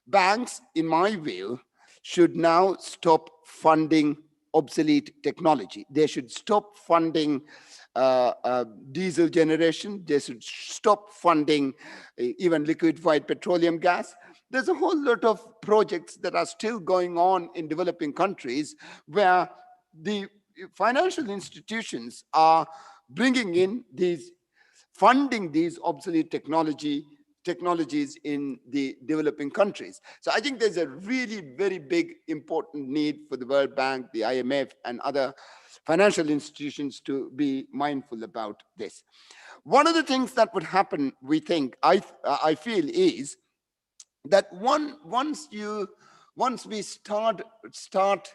[SPEAKER 6] Banks, in my view, should now stop funding obsolete technology. They should stop funding diesel generation. They should stop funding even liquefied petroleum gas. There's a whole lot of projects that are still going on in developing countries where the financial institutions are bringing in funding these obsolete technologies in the developing countries. So I think there's a really very big important need for the World Bank, the IMF, and other financial institutions to be mindful about this. One of the things that would happen, we think, I feel, is that once we start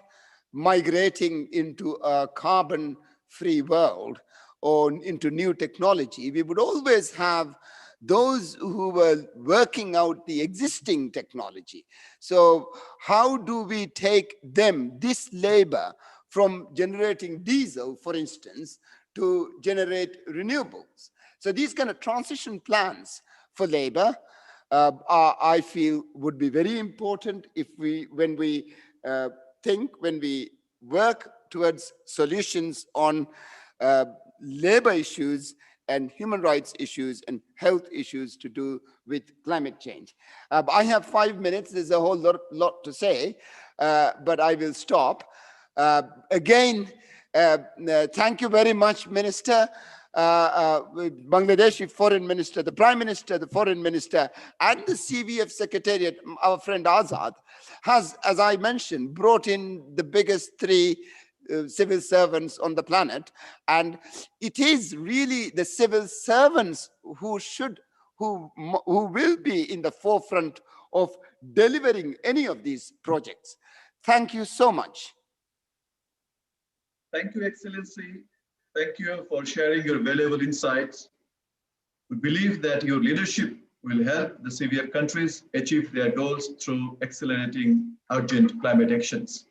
[SPEAKER 6] migrating into a carbon-free world or into new technology, we would always have those who were working out the existing technology. So how do we take this labor, from generating diesel, for instance, to generate renewables? So these kind of transition plans for labor, I feel, would be very important when we work towards solutions on labor issues and human rights issues and health issues to do with climate change. I have 5 minutes. There's a whole lot to say, but I will stop. Again, thank you very much, Minister. Bangladeshi Foreign Minister, the Prime Minister, the Foreign Minister, and the CVF Secretariat, our friend Azad, has, as I mentioned, brought in the biggest 3 civil servants on the planet. And it is really the civil servants who will be in the forefront of delivering any of these projects. Thank you so much.
[SPEAKER 1] Thank you, Excellency. Thank you for sharing your valuable insights. We believe that your leadership will help the CVF countries achieve their goals through accelerating urgent climate actions.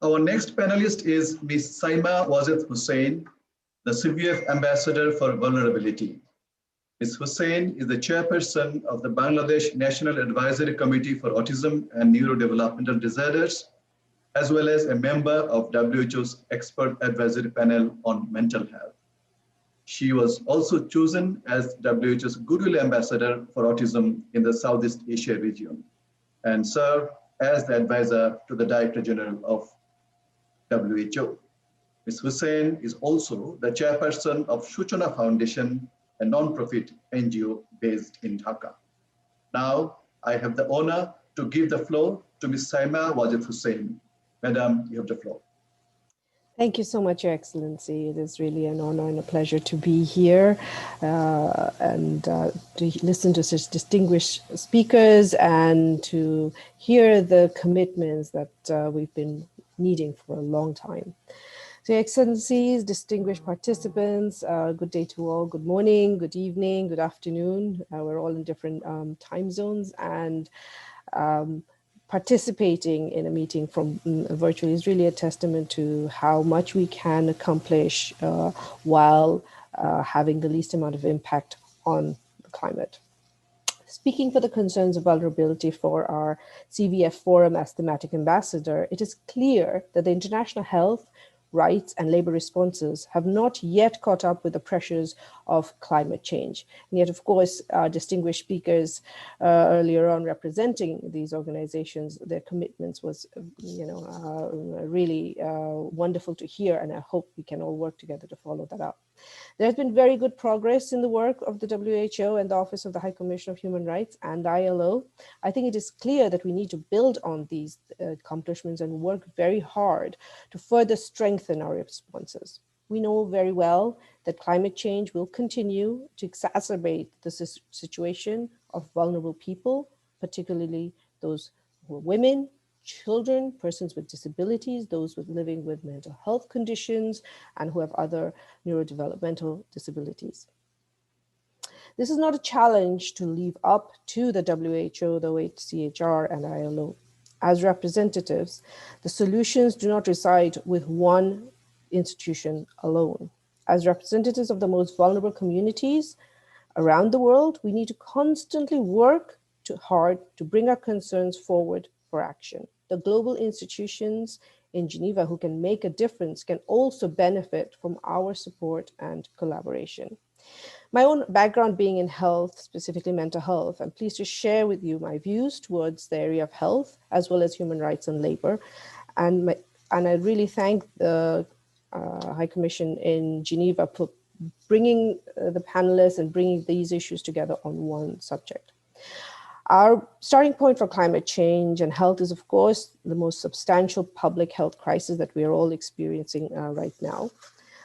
[SPEAKER 1] Our next panelist is Ms. Saima Wazed Hussain, the CVF Ambassador for Vulnerability. Ms. Hussain is the chairperson of the Bangladesh National Advisory Committee for Autism and Neurodevelopmental Disorders, as well as a member of WHO's Expert Advisory Panel on Mental Health. She was also chosen as WHO's Goodwill Ambassador for Autism in the Southeast Asia region and served as the advisor to the Director General of WHO. Ms. Hussain is also the chairperson of Suchana Foundation, a non-profit NGO based in Dhaka. Now, I have the honor to give the floor to Ms. Saima Wazed Hussain. Madam, you have the floor.
[SPEAKER 7] Thank you so much, Your Excellency. It is really an honor and a pleasure to be here and to listen to such distinguished speakers and to hear the commitments that we've been needing for a long time. So, Your Excellencies, distinguished participants, good day to all. Good morning, good evening, good afternoon. We're all in different time zones, and participating in a meeting from virtually is really a testament to how much we can accomplish while having the least amount of impact on the climate. Speaking for the concerns of vulnerability for our CVF Forum as thematic ambassador, it is clear that the international health, rights and labor responses have not yet caught up with the pressures of climate change. And yet, of course, our distinguished speakers earlier on representing these organizations, their commitments was, really wonderful to hear, and I hope we can all work together to follow that up. There has been very good progress in the work of the WHO and the Office of the High Commissioner of Human Rights and ILO. I think it is clear that we need to build on these accomplishments and work very hard to further strengthen our responses. We know very well that climate change will continue to exacerbate the situation of vulnerable people, particularly those who are women, children, persons with disabilities, those living with mental health conditions, and who have other neurodevelopmental disabilities. This is not a challenge to leave up to the WHO, the OHCHR, and ILO. As representatives, the solutions do not reside with one institution alone. As representatives of the most vulnerable communities around the world, we need to constantly work hard to bring our concerns forward for action. The global institutions in Geneva who can make a difference can also benefit from our support and collaboration. My own background being in health, specifically mental health, I'm pleased to share with you my views towards the area of health, as well as human rights and labor. And I really thank the High Commission in Geneva for bringing the panelists and bringing these issues together on one subject. Our starting point for climate change and health is, of course, the most substantial public health crisis that we are all experiencing right now.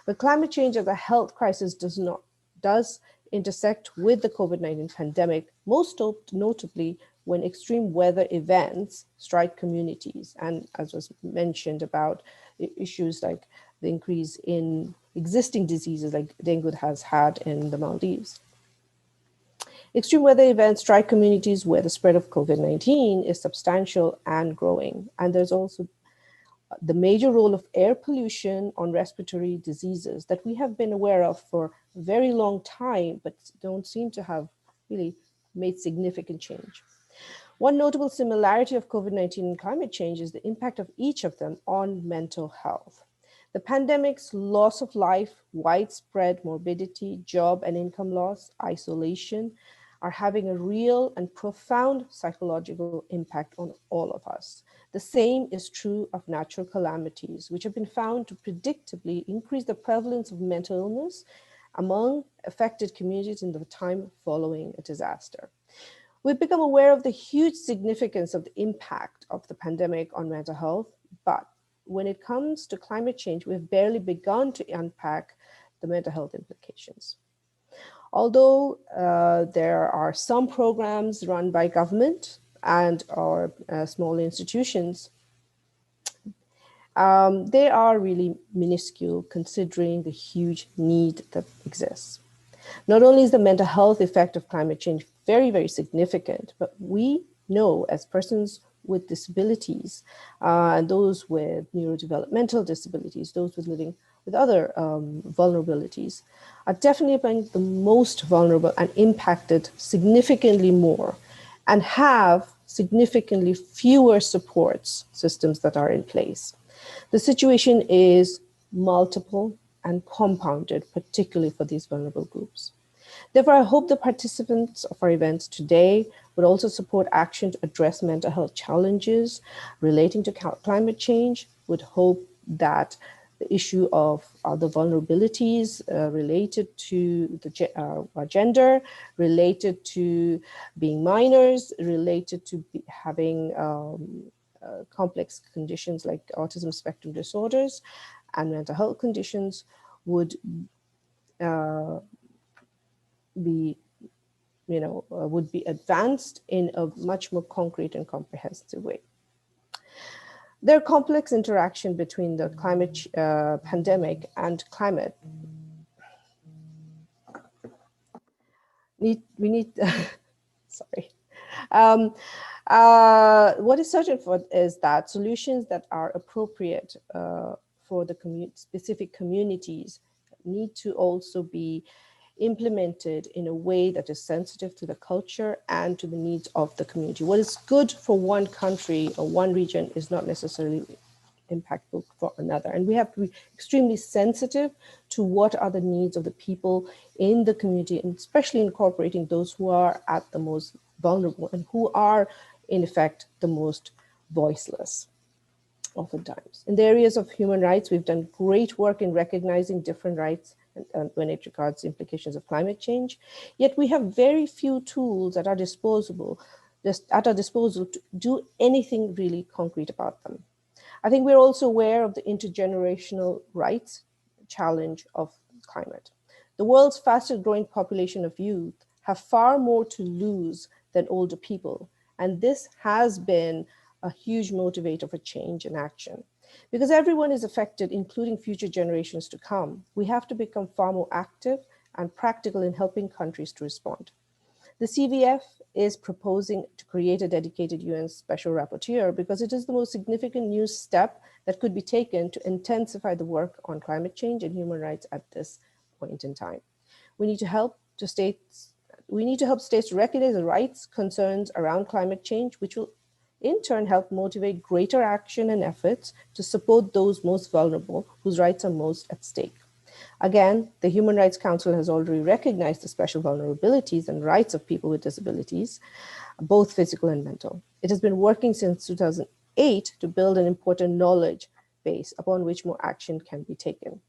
[SPEAKER 7] But climate change as a health crisis does intersect with the COVID-19 pandemic, most notably when extreme weather events strike communities. And as was mentioned about issues like the increase in existing diseases like dengue has had in the Maldives. Extreme weather events strike communities where the spread of COVID-19 is substantial and growing. And there's also the major role of air pollution on respiratory diseases that we have been aware of for a very long time, but don't seem to have really made significant change. One notable similarity of COVID-19 and climate change is the impact of each of them on mental health. The pandemic's loss of life, widespread morbidity, job and income loss, isolation, are having a real and profound psychological impact on all of us. The same is true of natural calamities, which have been found to predictably increase the prevalence of mental illness among affected communities in the time following a disaster. We've become aware of the huge significance of the impact of the pandemic on mental health, but when it comes to climate change, we've barely begun to unpack the mental health implications. Although there are some programs run by government and or small institutions, they are really minuscule considering the huge need that exists. Not only is the mental health effect of climate change very, very significant, but we know as persons with disabilities and those with neurodevelopmental disabilities, those living with other vulnerabilities, are definitely among the most vulnerable and impacted significantly more and have significantly fewer supports systems that are in place. The situation is multiple and compounded, particularly for these vulnerable groups. Therefore, I hope the participants of our events today would also support action to address mental health challenges relating to climate change, would hope that the issue of the vulnerabilities related to the gender, related to being minors, related to having complex conditions like autism spectrum disorders and mental health conditions would be advanced in a much more concrete and comprehensive way. There are complex interaction between the climate pandemic and climate. Sorry. What is certain is that solutions that are appropriate for the specific communities need to also be implemented in a way that is sensitive to the culture and to the needs of the community. What is good for one country or one region is not necessarily impactful for another. And we have to be extremely sensitive to what are the needs of the people in the community, and especially incorporating those who are at the most vulnerable and who are, in effect, the most voiceless oftentimes. In the areas of human rights, we've done great work in recognizing different rights and when it regards the implications of climate change. Yet we have very few tools at our disposal to do anything really concrete about them. I think we're also aware of the intergenerational rights challenge of climate. The world's fastest growing population of youth have far more to lose than older people. And this has been a huge motivator for change and action. Because everyone is affected, including future generations to come, we have to become far more active and practical in helping countries to respond. The CVF is proposing to create a dedicated UN Special Rapporteur because it is the most significant new step that could be taken to intensify the work on climate change and human rights at this point in time. We need to help states recognize the rights concerns around climate change, which will in turn help motivate greater action and efforts to support those most vulnerable whose rights are most at stake. Again, the Human Rights Council has already recognized the special vulnerabilities and rights of people with disabilities, both physical and mental. It has been working since 2008 to build an important knowledge base upon which more action can be taken.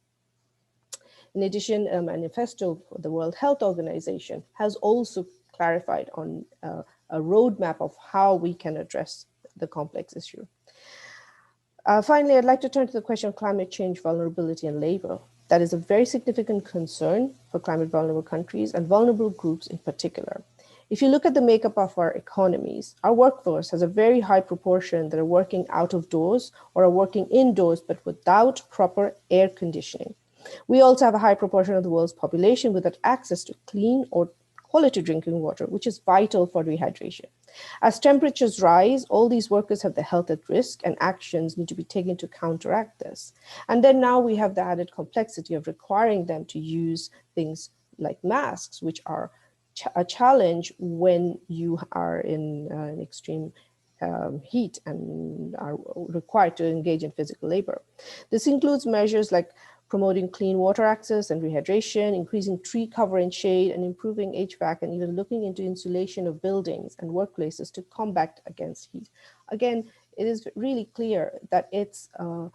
[SPEAKER 7] In addition, a manifesto for the World Health Organization has also clarified on a roadmap of how we can address the complex issue. Finally, I'd like to turn to the question of climate change, vulnerability, and labor. That is a very significant concern for climate vulnerable countries and vulnerable groups in particular. If you look at the makeup of our economies, our workforce has a very high proportion that are working out of doors or are working indoors, but without proper air conditioning. We also have a high proportion of the world's population without access to clean or quality drinking water, which is vital for rehydration. As temperatures rise, all these workers have their health at risk, and actions need to be taken to counteract this. And then now we have the added complexity of requiring them to use things like masks, which are a challenge when you are in an extreme heat and are required to engage in physical labor. This includes measures like promoting clean water access and rehydration, increasing tree cover and shade, and improving HVAC, and even looking into insulation of buildings and workplaces to combat against heat. Again, it is really clear that it's a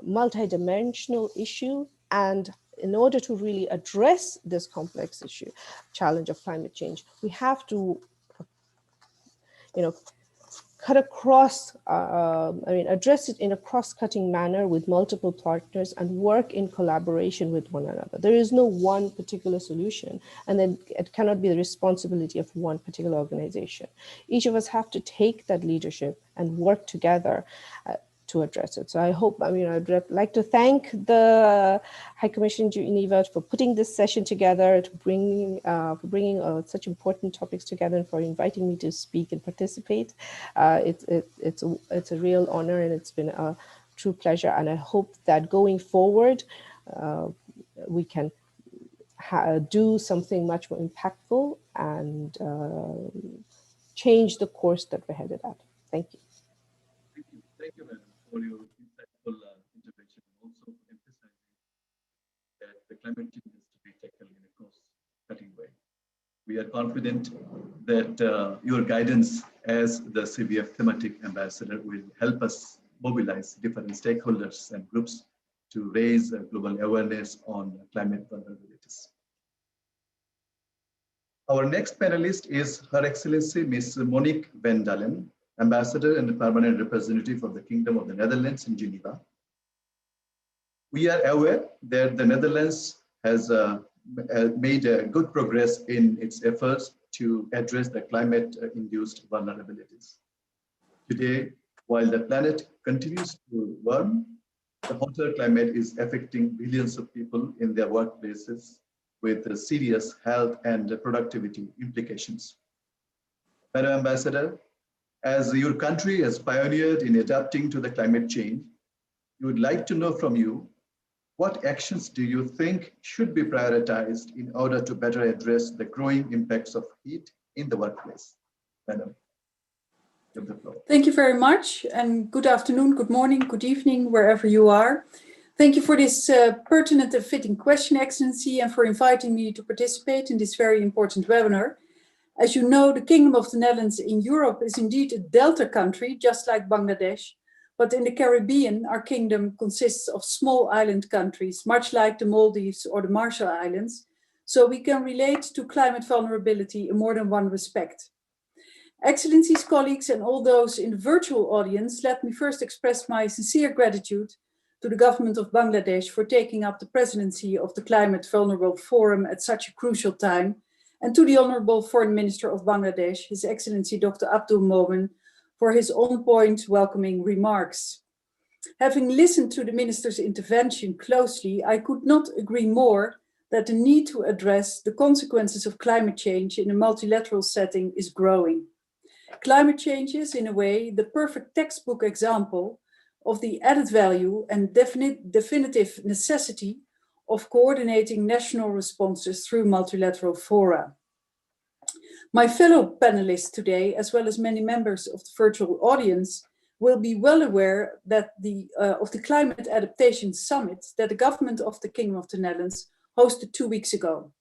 [SPEAKER 7] multidimensional issue, and in order to really address this complex issue, challenge of climate change, we have to, cut across, address it in a cross-cutting manner with multiple partners and work in collaboration with one another. There is no one particular solution, and then it cannot be the responsibility of one particular organization. Each of us have to take that leadership and work together to address it. So I hope, I'd like to thank the High Commission Geneva for putting this session together, to bringing such important topics together, and for inviting me to speak and participate. It's a real honor, and it's been a true pleasure. And I hope that going forward, we can do something much more impactful and change the course that we're headed at. Thank you.
[SPEAKER 1] Thank you, madam, for your insightful intervention, and also for emphasizing that the climate change is to be tackled in a cross-cutting way. We are confident that your guidance as the CVF thematic ambassador will help us mobilize different stakeholders and groups to raise global awareness on climate vulnerabilities. Our next panelist is Her Excellency Ms. Monique van Dalen, Ambassador and Permanent Representative of the Kingdom of the Netherlands in Geneva. We are aware that the Netherlands has made good progress in its efforts to address the climate-induced vulnerabilities. Today, while the planet continues to warm, the hotter climate is affecting billions of people in their workplaces with serious health and productivity implications. Madam Ambassador, as your country has pioneered in adapting to the climate change, we would like to know from you, what actions do you think should be prioritized in order to better address the growing impacts of heat in the workplace? Madam. You have the floor.
[SPEAKER 8] Thank you very much, and good afternoon, good morning, good evening, wherever you are. Thank you for this pertinent and fitting question, Excellency, and for inviting me to participate in this very important webinar. As you know, the Kingdom of the Netherlands in Europe is indeed a delta country, just like Bangladesh. But in the Caribbean, our kingdom consists of small island countries, much like the Maldives or the Marshall Islands. So we can relate to climate vulnerability in more than one respect. Excellencies, colleagues, and all those in the virtual audience, let me first express my sincere gratitude to the government of Bangladesh for taking up the presidency of the Climate Vulnerable Forum at such a crucial time, and to the Honorable Foreign Minister of Bangladesh, His Excellency Dr. Abdul Momen, for his on-point welcoming remarks. Having listened to the Minister's intervention closely, I could not agree more that the need to address the consequences of climate change in a multilateral setting is growing. Climate change is, in a way, the perfect textbook example of the added value and definitive necessity of coordinating national responses through multilateral fora. My fellow panelists today, as well as many members of the virtual audience, will be well aware that of the Climate Adaptation Summit that the government of the Kingdom of the Netherlands hosted 2 weeks ago.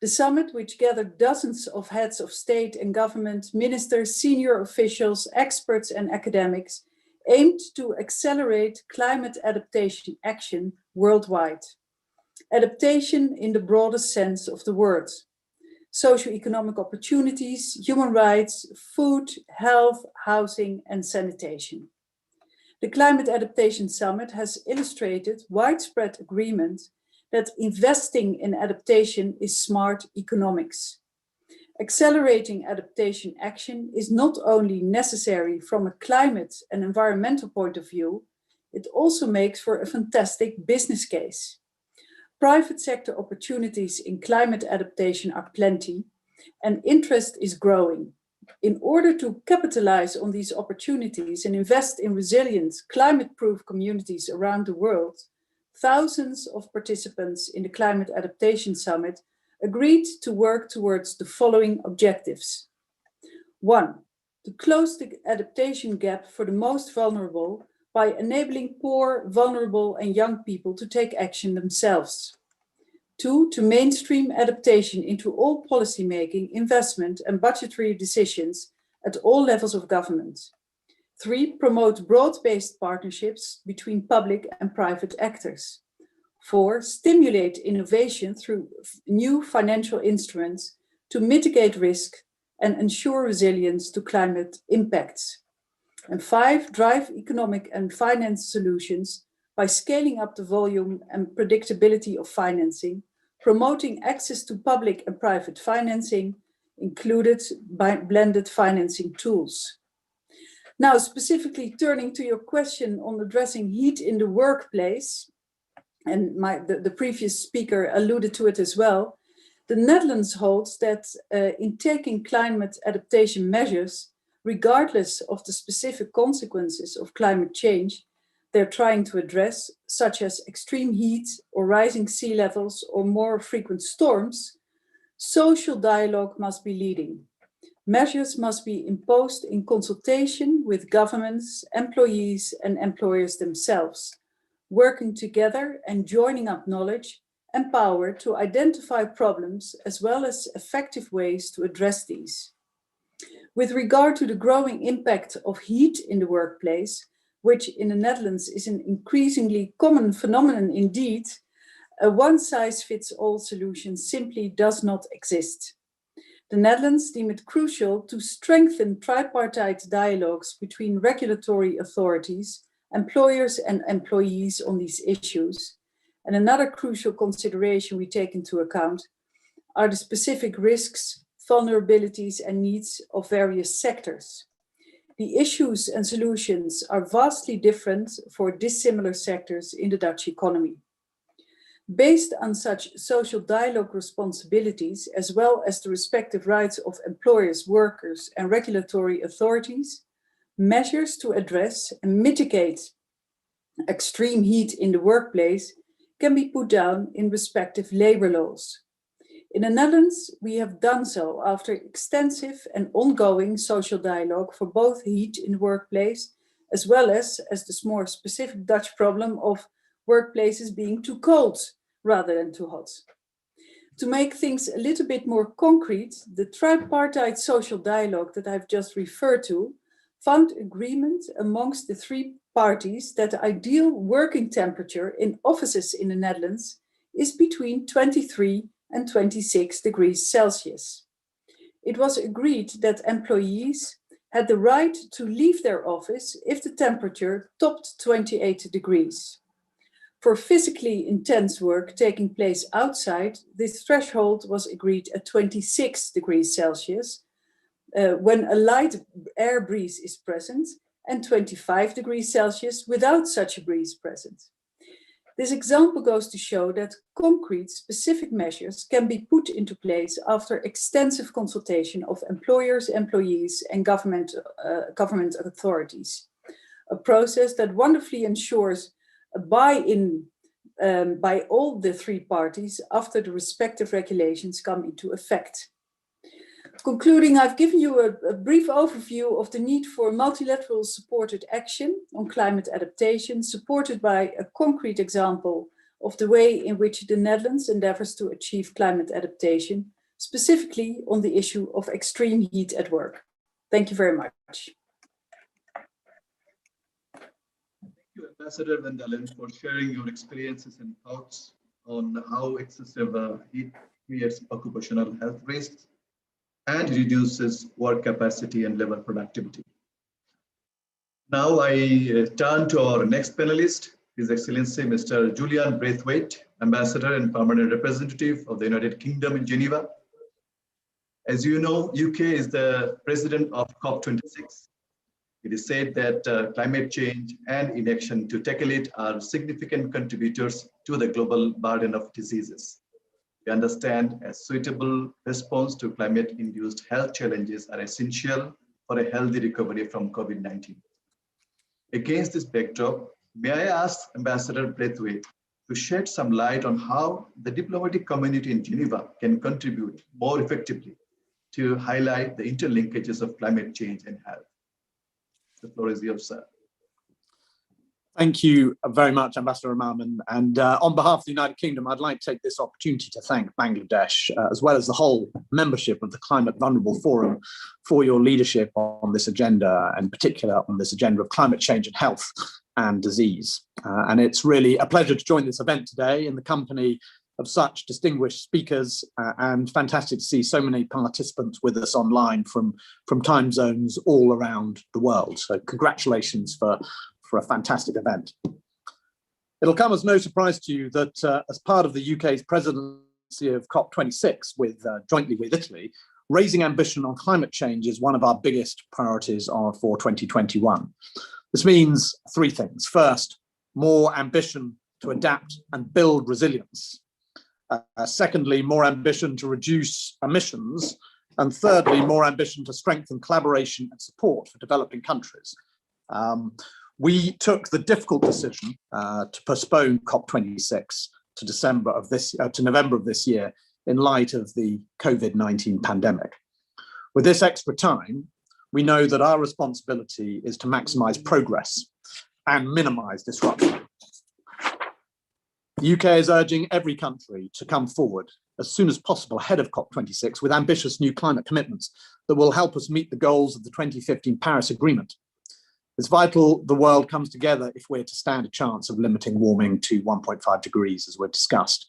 [SPEAKER 8] The summit, which gathered dozens of heads of state and government, ministers, senior officials, experts, and academics, aimed to accelerate climate adaptation action worldwide. Adaptation in the broadest sense of the word. Socioeconomic opportunities, human rights, food, health, housing, and sanitation. The Climate Adaptation Summit has illustrated widespread agreement that investing in adaptation is smart economics. Accelerating adaptation action is not only necessary from a climate and environmental point of view, it also makes for a fantastic business case. Private sector opportunities in climate adaptation are plenty, and interest is growing. In order to capitalize on these opportunities and invest in resilient, climate-proof communities around the world, thousands of participants in the Climate Adaptation Summit agreed to work towards the following objectives. 1. To close the adaptation gap for the most vulnerable by enabling poor, vulnerable, and young people to take action themselves. 2. To mainstream adaptation into all policymaking, investment, and budgetary decisions at all levels of government. 3. Promote broad-based partnerships between public and private actors. 4. Stimulate innovation through new financial instruments to mitigate risk and ensure resilience to climate impacts. And 5. Drive economic and finance solutions by scaling up the volume and predictability of financing, promoting access to public and private financing, included by blended financing tools. Now, specifically turning to your question on addressing heat in the workplace, and the previous speaker alluded to it as well, the Netherlands holds that in taking climate adaptation measures, regardless of the specific consequences of climate change they're trying to address, such as extreme heat or rising sea levels or more frequent storms, social dialogue must be leading. Measures must be imposed in consultation with governments, employees, and employers themselves, working together and joining up knowledge and power to identify problems as well as effective ways to address these. With regard to the growing impact of heat in the workplace, which in the Netherlands is an increasingly common phenomenon indeed, a one-size-fits-all solution simply does not exist. The Netherlands deem it crucial to strengthen tripartite dialogues between regulatory authorities, employers and employees on these issues. And another crucial consideration we take into account are the specific risks, vulnerabilities and needs of various sectors. The issues and solutions are vastly different for dissimilar sectors in the Dutch economy. Based on such social dialogue responsibilities, as well as the respective rights of employers, workers, and regulatory authorities, measures to address and mitigate extreme heat in the workplace can be put down in respective labor laws. In the Netherlands, we have done so after extensive and ongoing social dialogue for both heat in the workplace, as well as the more specific Dutch problem of workplaces being too cold rather than too hot. To make things a little bit more concrete, the tripartite social dialogue that I've just referred to found agreement amongst the three parties that the ideal working temperature in offices in the Netherlands is between 23 and 26 degrees Celsius. It was agreed that employees had the right to leave their office if the temperature topped 28 degrees. For physically intense work taking place outside, this threshold was agreed at 26 degrees Celsius when a light air breeze is present, and 25 degrees Celsius without such a breeze present. This example goes to show that concrete specific measures can be put into place after extensive consultation of employers, employees, and government authorities. A process that wonderfully ensures a buy-in by all the three parties after the respective regulations come into effect. Concluding, I've given you a brief overview of the need for multilateral supported action on climate adaptation, supported by a concrete example of the way in which the Netherlands endeavors to achieve climate adaptation, specifically on the issue of extreme heat at work. Thank you very much.
[SPEAKER 1] Thank you, Ambassador Van Dalen, for sharing your experiences and thoughts on how excessive heat creates occupational health risks and reduces work capacity and labor productivity. Now I turn to our next panelist, His Excellency Mr. Julian Braithwaite, Ambassador and Permanent Representative of the United Kingdom in Geneva. As you know, UK is the president of COP26. It is said that climate change and inaction to tackle it are significant contributors to the global burden of diseases. We understand a suitable response to climate-induced health challenges are essential for a healthy recovery from COVID-19. Against this backdrop, may I ask Ambassador Braithwaite to shed some light on how the diplomatic community in Geneva can contribute more effectively to highlight the interlinkages of climate change and health. The floor is yours, sir.
[SPEAKER 9] Thank you very much, Ambassador Rahman. And on behalf of the United Kingdom, I'd like to take this opportunity to thank Bangladesh, as well as the whole membership of the Climate Vulnerable Forum, for your leadership on this agenda, and in particular on this agenda of climate change and health and disease. And it's really a pleasure to join this event today in the company of such distinguished speakers, and fantastic to see so many participants with us online from time zones all around the world. So congratulations for a fantastic event. It'll come as no surprise to you that as part of the UK's presidency of COP26 jointly with Italy, raising ambition on climate change is one of our biggest priorities for 2021. This means three things. First, more ambition to adapt and build resilience. Secondly, more ambition to reduce emissions. And thirdly, more ambition to strengthen collaboration and support for developing countries. We took the difficult decision to postpone COP26 to November of this year in light of the COVID-19 pandemic. With this extra time, we know that our responsibility is to maximize progress and minimize disruption. The UK is urging every country to come forward as soon as possible ahead of COP26 with ambitious new climate commitments that will help us meet the goals of the 2015 Paris Agreement. It's vital the world comes together if we're to stand a chance of limiting warming to 1.5 degrees, as we've discussed.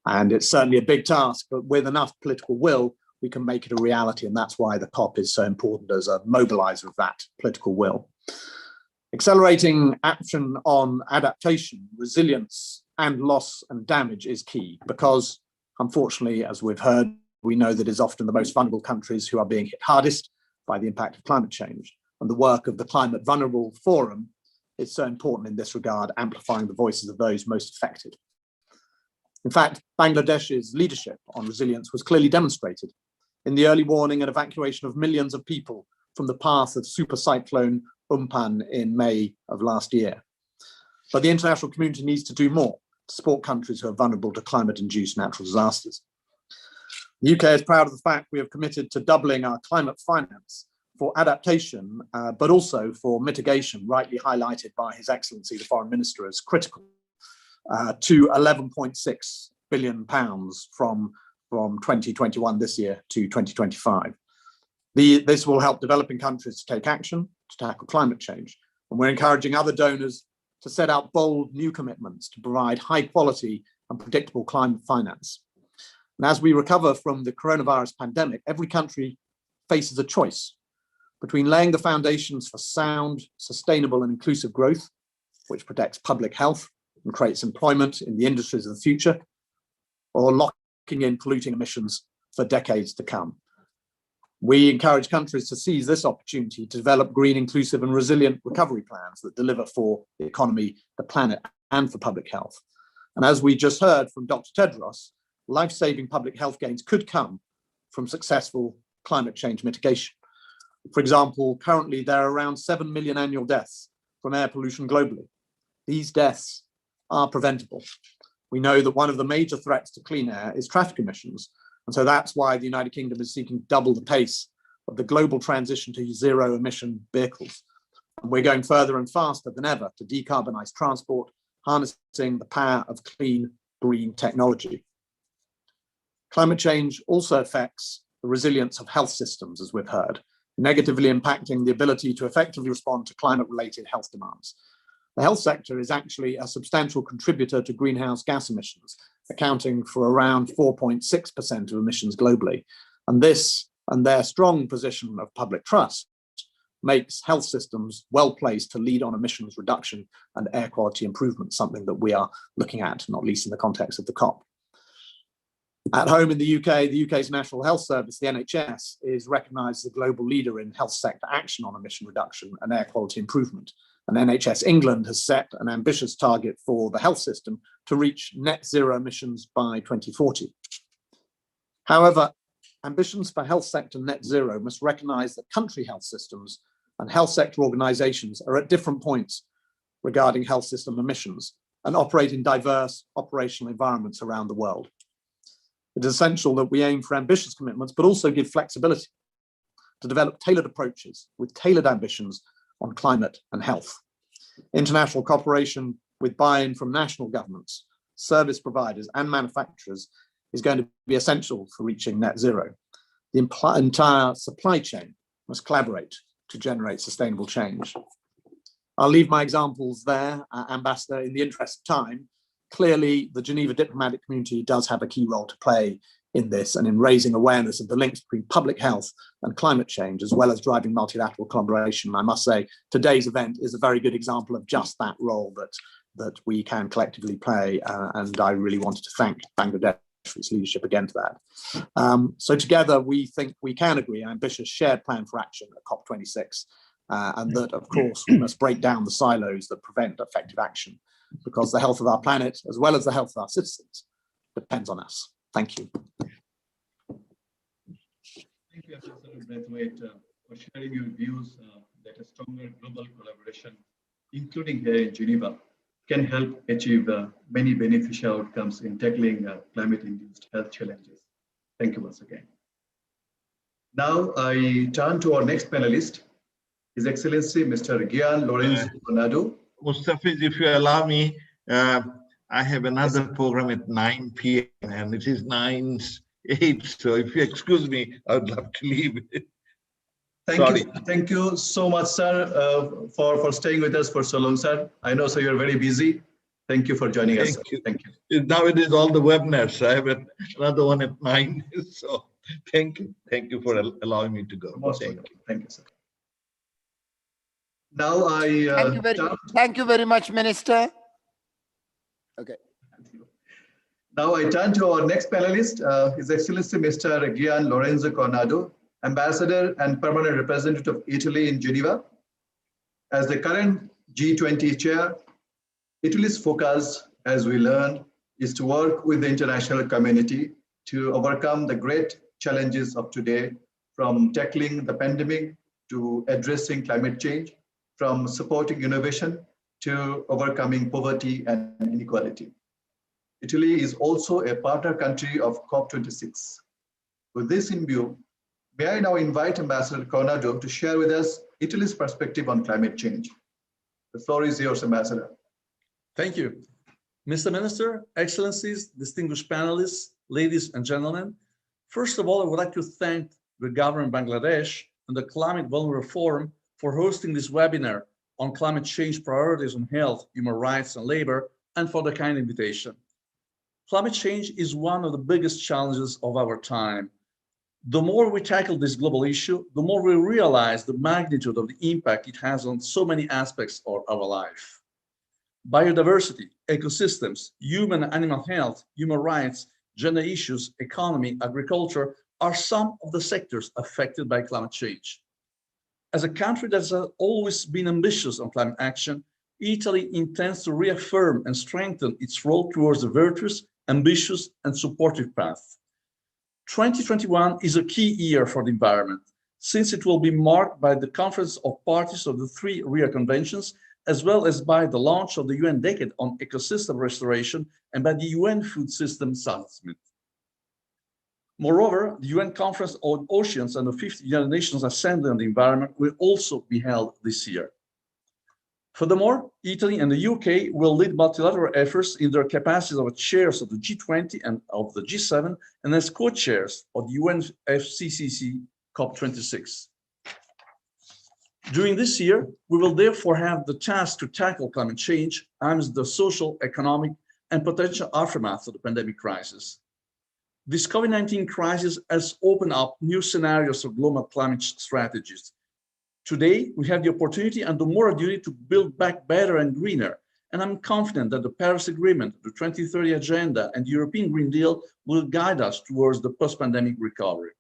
[SPEAKER 9] And it's certainly a big task, but with enough political will, we can make it a reality. And that's why the COP is so important as a mobilizer of that political will. Accelerating action on adaptation, resilience, and loss and damage is key because, unfortunately, as we've heard, we know that it's often the most vulnerable countries who are being hit hardest by the impact of climate change. And the work of the Climate Vulnerable Forum is so important in this regard, amplifying the voices of those most affected. In fact, Bangladesh's leadership on resilience was clearly demonstrated in the early warning and evacuation of millions of people from the path of super cyclone Umpan in May of last year. But the international community needs to do more to support countries who are vulnerable to climate-induced natural disasters. The UK is proud of the fact we have committed to doubling our climate finance for adaptation, but also for mitigation, rightly highlighted by His Excellency, the Foreign Minister, as critical, to £11.6 billion from 2021 this year to 2025. This will help developing countries to take action to tackle climate change. And we're encouraging other donors to set out bold new commitments to provide high quality and predictable climate finance. And as we recover from the coronavirus pandemic, every country faces a choice between laying the foundations for sound, sustainable and inclusive growth, which protects public health and creates employment in the industries of the future, or locking in polluting emissions for decades to come. We encourage countries to seize this opportunity to develop green, inclusive and resilient recovery plans that deliver for the economy, the planet and for public health. And as we just heard from Dr. Tedros, life-saving public health gains could come from successful climate change mitigation. For example, currently there are around 7 million annual deaths from air pollution globally. These deaths are preventable. We know that one of the major threats to clean air is traffic emissions. And so that's why the United Kingdom is seeking to double the pace of the global transition to zero emission vehicles. And we're going further and faster than ever to decarbonize transport, harnessing the power of clean, green technology. Climate change also affects the resilience of health systems, as we've heard, negatively impacting the ability to effectively respond to climate-related health demands. The health sector is actually a substantial contributor to greenhouse gas emissions, accounting for around 4.6% of emissions globally. And this and their strong position of public trust makes health systems well placed to lead on emissions reduction and air quality improvement, something that we are looking at, not least in the context of the COP. At home in the UK's National Health Service, the NHS, is recognised as a global leader in health sector action on emission reduction and air quality improvement. And NHS England has set an ambitious target for the health system to reach net zero emissions by 2040. However, ambitions for health sector net zero must recognise that country health systems and health sector organisations are at different points regarding health system emissions and operate in diverse operational environments around the world. It is essential that we aim for ambitious commitments, but also give flexibility to develop tailored approaches with tailored ambitions on climate and health. International cooperation with buy-in from national governments, service providers and manufacturers is going to be essential for reaching net zero. The entire supply chain must collaborate to generate sustainable change. I'll leave my examples there, Ambassador, in the interest of time. Clearly, the Geneva diplomatic community does have a key role to play in this and in raising awareness of the links between public health and climate change, as well as driving multilateral collaboration. I must say, today's event is a very good example of just that role that we can collectively play. And I really wanted to thank Bangladesh for its leadership again for that. So together, we think we can agree an ambitious shared plan for action at COP26, and that, of course, we must break down the silos that prevent effective action, because the health of our planet, as well as the health of our citizens, depends on us. Thank you.
[SPEAKER 1] Thank you, Ambassador Braithwaite, for sharing your views that a stronger global collaboration, including here in Geneva, can help achieve many beneficial outcomes in tackling climate-induced health challenges. Thank you once again. Now I turn to our next panelist, His Excellency Mr. Gian Lorenzo Conado.
[SPEAKER 2] Mustafiz, if you allow me, I have another program at 9 p.m. and it is 9:08. So if you excuse me, I would love to leave.
[SPEAKER 1] Thank you so much, sir, for staying with us for so long, sir. I know, sir, you're very busy. Thank you for joining us. Thank you.
[SPEAKER 2] Nowadays, all the webinars. I have another one at 9. So thank you. Thank you for allowing me to go.
[SPEAKER 1] Thank you, sir. Now
[SPEAKER 6] thank you very much, Minister. Okay.
[SPEAKER 1] Now I turn to our next panelist, His Excellency Mr. Gian Lorenzo Conado, Ambassador and Permanent Representative of Italy in Geneva. As the current G20 chair, Italy's focus, as we learned, is to work with the international community to overcome the great challenges of today, from tackling the pandemic to addressing climate change, from supporting innovation to overcoming poverty and inequality. Italy is also a partner country of COP26. With this in view, may I now invite Ambassador Coronado to share with us Italy's perspective on climate change. The floor is yours, Ambassador.
[SPEAKER 10] Thank you. Mr. Minister, Excellencies, distinguished panelists, ladies and gentlemen, first of all, I would like to thank the government of Bangladesh and the Climate Vulnerable Forum for hosting this webinar on climate change priorities on health, human rights, and labor, and for the kind invitation. Climate change is one of the biggest challenges of our time. The more we tackle this global issue, the more we realize the magnitude of the impact it has on so many aspects of our life. Biodiversity, ecosystems, human and animal health, human rights, gender issues, economy, agriculture are some of the sectors affected by climate change. As a country that has always been ambitious on climate action, Italy intends to reaffirm and strengthen its role towards a virtuous, ambitious, and supportive path. 2021 is a key year for the environment, since it will be marked by the Conference of Parties of the 3 Rio Conventions, as well as by the launch of the UN Decade on Ecosystem Restoration and by the UN Food System Summit. Moreover, the UN Conference on Oceans and the 5th United Nations Assembly on the Environment will also be held this year. Furthermore, Italy and the UK will lead multilateral efforts in their capacities of chairs of the G20 and of the G7 and as co-chairs of the UNFCCC COP26. During this year, we will therefore have the task to tackle climate change amidst the social, economic, and potential aftermath of the pandemic crisis. This COVID-19 crisis has opened up new scenarios for global climate strategies. Today, we have the opportunity and the moral duty to build back better and greener, and I'm confident that the Paris Agreement, the 2030 Agenda, and the European Green Deal will guide us towards the post-pandemic recovery.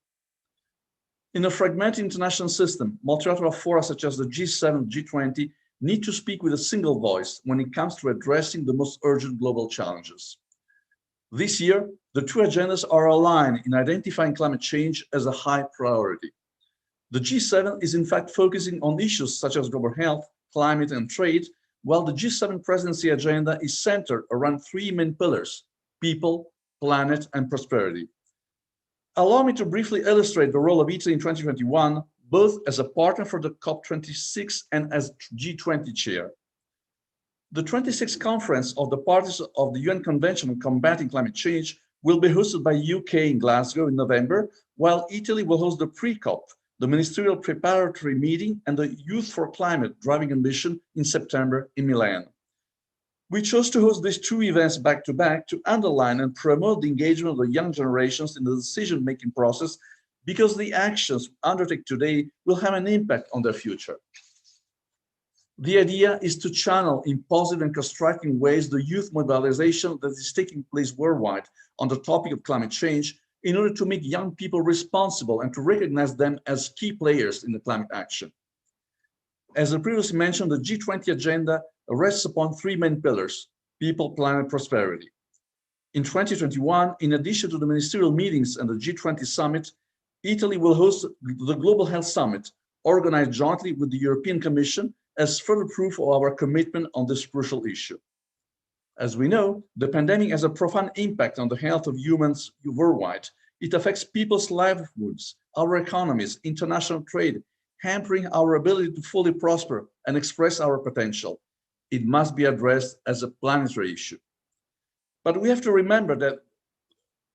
[SPEAKER 10] In a fragmented international system, multilateral fora such as the G7, G20 need to speak with a single voice when it comes to addressing the most urgent global challenges. This year, the 2 agendas are aligned in identifying climate change as a high priority. The G7 is in fact focusing on issues such as global health, climate, and trade, while the G7 presidency agenda is centered around 3 main pillars: people, planet, and prosperity. Allow me to briefly illustrate the role of Italy in 2021, both as a partner for the COP26 and as G20 chair. The 26th conference of the parties of the UN Convention on Combating Climate Change will be hosted by UK in Glasgow in November, while Italy will host the pre-COP, the ministerial preparatory meeting, and the Youth for Climate Driving Ambition in September in Milan. We chose to host these 2 events back-to-back to underline and promote the engagement of the young generations in the decision-making process, because the actions undertaken today will have an impact on their future. The idea is to channel in positive and constructive ways the youth mobilization that is taking place worldwide on the topic of climate change, in order to make young people responsible and to recognize them as key players in the climate action. As I previously mentioned, the G20 agenda rests upon 3 main pillars: people, planet, prosperity. In 2021, in addition to the ministerial meetings and the G20 summit, Italy will host the Global Health Summit, organized jointly with the European Commission, as further proof of our commitment on this crucial issue. As we know, the pandemic has a profound impact on the health of humans worldwide. It affects people's livelihoods, our economies, international trade, hampering our ability to fully prosper and express our potential. It must be addressed as a planetary issue. But we have to remember that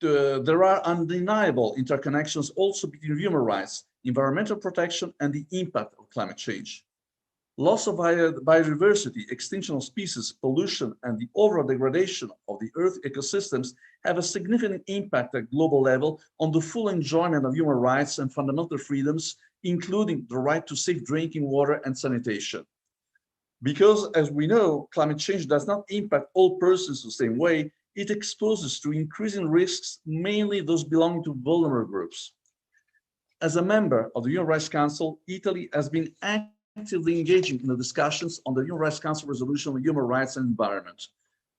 [SPEAKER 10] there are undeniable interconnections also between human rights, environmental protection, and the impact of climate change. Loss of biodiversity, extinction of species, pollution, and the overall degradation of the Earth ecosystems have a significant impact at global level on the full enjoyment of human rights and fundamental freedoms, including the right to safe drinking water and sanitation. Because, as we know, climate change does not impact all persons the same way, it exposes to increasing risks, mainly those belonging to vulnerable groups. As a member of the Human Rights Council, Italy has been actively engaging in the discussions on the Human Rights Council resolution on human rights and environment.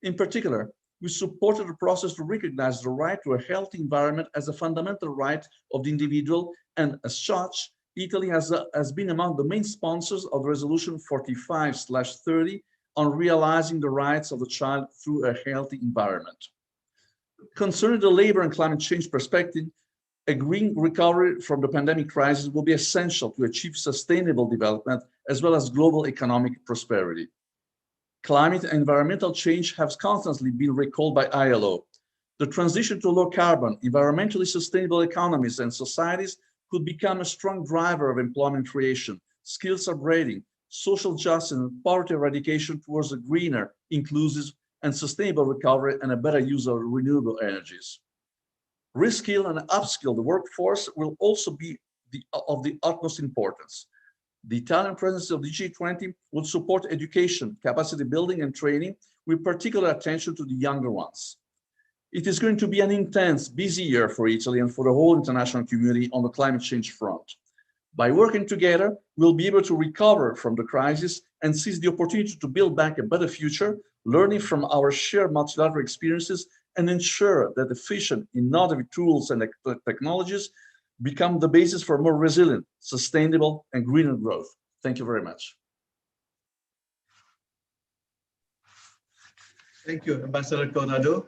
[SPEAKER 10] In particular, we supported the process to recognize the right to a healthy environment as a fundamental right of the individual, and as such, Italy has been among the main sponsors of Resolution 45/30 on realizing the rights of the child through a healthy environment. Concerning the labor and climate change perspective, A green recovery from the pandemic crisis will be essential to achieve sustainable development as well as global economic prosperity. Climate and environmental change have constantly been recalled by ILO. The transition to low carbon, environmentally sustainable economies and societies could become a strong driver of employment creation, skills upgrading, social justice and poverty eradication towards a greener, inclusive and sustainable recovery and a better use of renewable energies. Reskill and upskill the workforce will also be of the utmost importance. The Italian presidency of the G20 will support education, capacity building and training with particular attention to the younger ones. It is going to be an intense, busy year for Italy and for the whole international community on the climate change front. By working together, we'll be able to recover from the crisis and seize the opportunity to build back a better future, learning from our shared multilateral experiences and ensure that efficient, innovative tools and technologies become the basis for more resilient, sustainable, and greener growth. Thank you very much.
[SPEAKER 1] Thank you, Ambassador Coronado.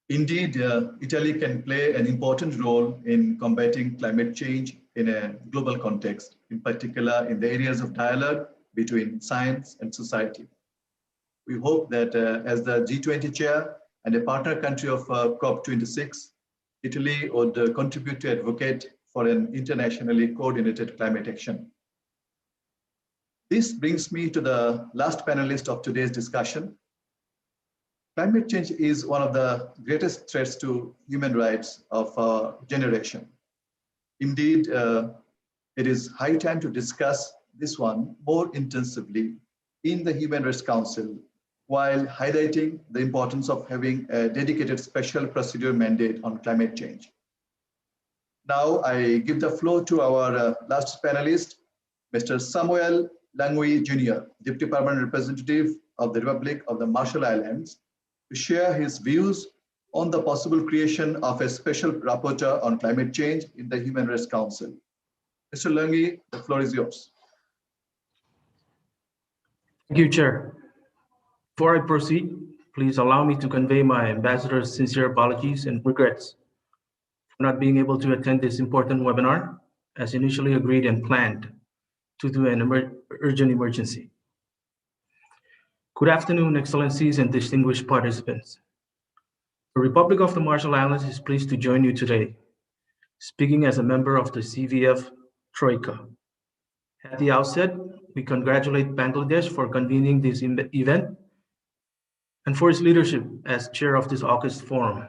[SPEAKER 1] Indeed, Italy can play an important role in combating climate change in a global context, in particular in the areas of dialogue between science and society. We hope that as the G20 chair and a partner country of COP26, Italy would contribute to advocate for an internationally coordinated climate action. This brings me to the last panelist of today's discussion. Climate change is one of the greatest threats to human rights of our generation. Indeed, it is high time to discuss this one more intensively in the Human Rights Council, while highlighting the importance of having a dedicated special procedure mandate on climate change. Now I give the floor to our last panelist, Mr. Samuel Langui Jr., Deputy Permanent Representative of the Republic of the Marshall Islands, to share his views on the possible creation of a special rapporteur on climate change in the Human Rights Council. Mr. Langui, the floor is yours.
[SPEAKER 11] Thank you, Chair. Before I proceed, please allow me to convey my ambassador's sincere apologies and regrets for not being able to attend this important webinar as initially agreed and planned due to an urgent emergency. Good afternoon, Excellencies and distinguished participants. The Republic of the Marshall Islands is pleased to join you today, speaking as a member of the CVF Troika. At the outset, we congratulate Bangladesh for convening this event and for its leadership as chair of this August forum.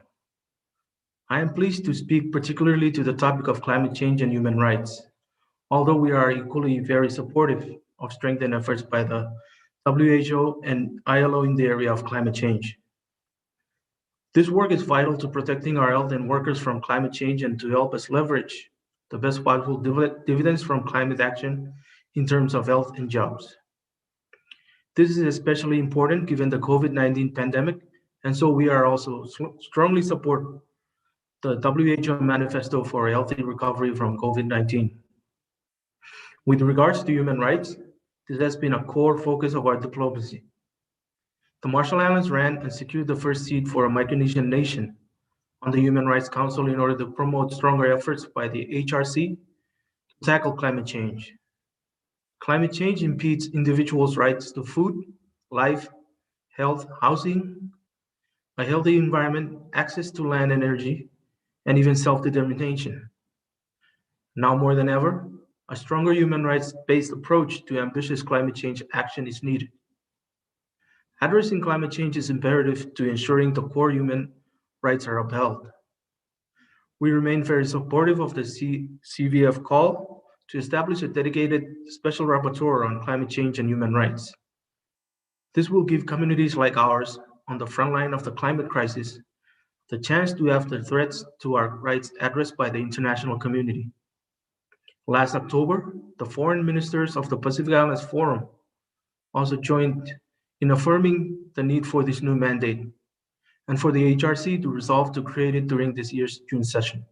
[SPEAKER 11] I am pleased to speak particularly to the topic of climate change and human rights, although we are equally very supportive of strengthened efforts by the WHO and ILO in the area of climate change. This work is vital to protecting our health and workers from climate change and to help us leverage the best possible dividends from climate action in terms of health and jobs. This is especially important given the COVID-19 pandemic, and so we are also strongly support the WHO manifesto for a healthy recovery from COVID-19. With regards to human rights, this has been a core focus of our diplomacy. The Marshall Islands ran and secured the first seat for a Micronesian nation on the Human Rights Council in order to promote stronger efforts by the HRC to tackle climate change. Climate change impedes individuals' rights to food, life, health, housing, a healthy environment, access to land and energy, and even self-determination. Now more than ever, a stronger human rights-based approach to ambitious climate change action is needed. Addressing climate change is imperative to ensuring the core human rights are upheld. We remain very supportive of the CVF call to establish a dedicated special rapporteur on climate change and human rights. This will give communities like ours on the front line of the climate crisis the chance to have the threats to our rights addressed by the international community. Last October, the foreign ministers of the Pacific Islands Forum also joined in affirming the need for this new mandate and for the HRC to resolve to create it during this year's June session.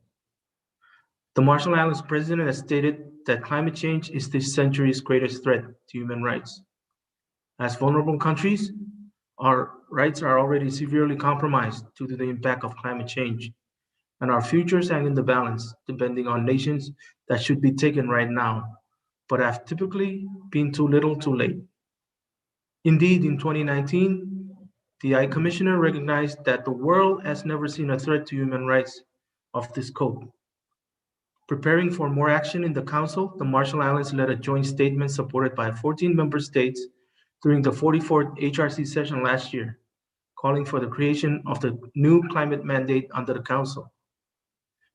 [SPEAKER 11] The Marshall Islands president has stated that climate change is this century's greatest threat to human rights. As vulnerable countries, our rights are already severely compromised due to the impact of climate change, and our futures hang in the balance, depending on nations that should be taken right now, but have typically been too little too late. Indeed, in 2019, the High Commissioner recognized that the world has never seen a threat to human rights of this scope. Preparing for more action in the Council, the Marshall Islands led a joint statement supported by 14 member states during the 44th HRC session last year, calling for the creation of the new climate mandate under the Council.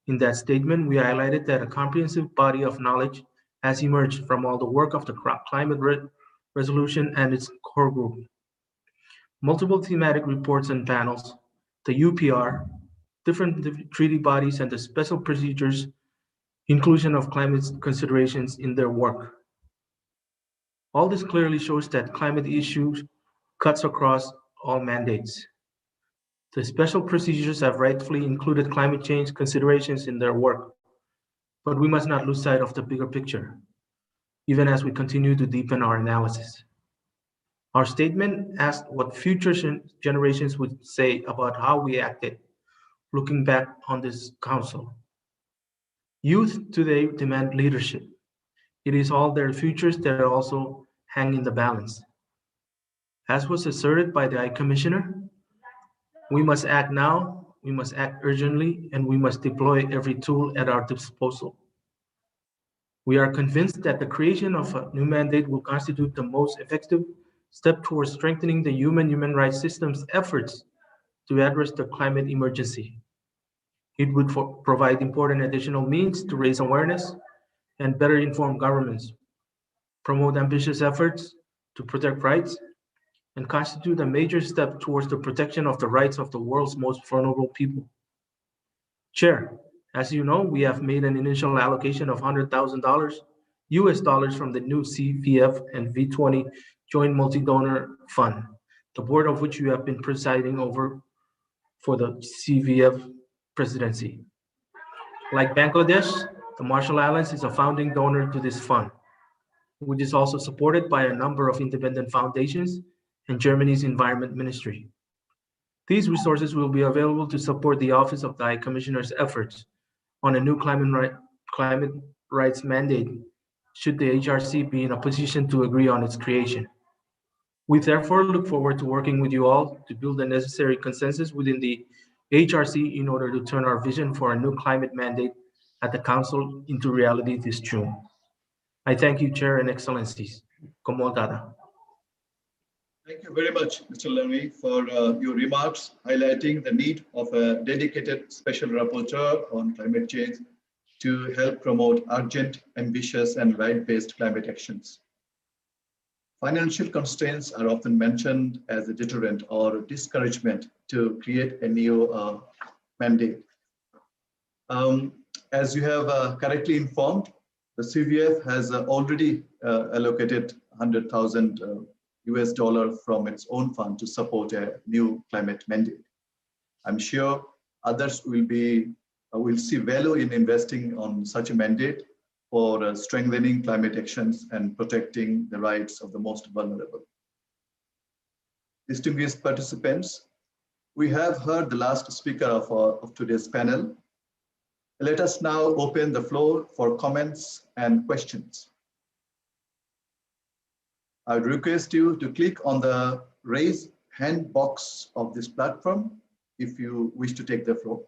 [SPEAKER 11] In that statement, we highlighted that a comprehensive body of knowledge has emerged from all the work of the Climate Resolution and its core group. Multiple thematic reports and panels, the UPR, different treaty bodies, and the special procedures inclusion of climate considerations in their work. All this clearly shows that climate issues cuts across all mandates. The special procedures have rightfully included climate change considerations in their work, but we must not lose sight of the bigger picture, even as we continue to deepen our analysis. Our statement asked what future generations would say about how we acted, looking back on this council. Youth today demand leadership. It is all their futures that also hang in the balance. As was asserted by the High Commissioner, we must act now, we must act urgently, and we must deploy every tool at our disposal. We are convinced that the creation of a new mandate will constitute the most effective step towards strengthening the human rights system's efforts to address the climate emergency. It would provide important additional means to raise awareness and better inform governments, promote ambitious efforts to protect rights, and constitute a major step towards the protection of the rights of the world's most vulnerable people. Chair, as you know, we have made an initial allocation of $100,000 US dollars from the new CVF and V20 Joint Multi-Donor Fund, the board of which you have been presiding over for the CVF presidency. Like Bangladesh, the Marshall Islands is a founding donor to this fund, which is also supported by a number of independent foundations and Germany's Environment Ministry. These resources will be available to support the Office of the High Commissioner's efforts on a new climate rights mandate, should the HRC be in a position to agree on its creation. We therefore look forward to working with you all to build the necessary consensus within the HRC in order to turn our vision for a new climate mandate at the Council into reality this June. I thank you, Chair and Excellencies. Komo Dada.
[SPEAKER 1] Thank you very much, Mr. Lanwi, for your remarks highlighting the need of a dedicated special rapporteur on climate change to help promote urgent, ambitious, and right-based climate actions. Financial constraints are often mentioned as a deterrent or discouragement to create a new mandate. As you have correctly informed, the CVF has already allocated $100,000 US dollar from its own fund to support a new climate mandate. I'm sure others will see value in investing on such a mandate for strengthening climate actions and protecting the rights of the most vulnerable. Distinguished participants, we have heard the last speaker of today's panel. Let us now open the floor for comments and questions. I would request you to click on the raise hand box of this platform if you wish to take the floor.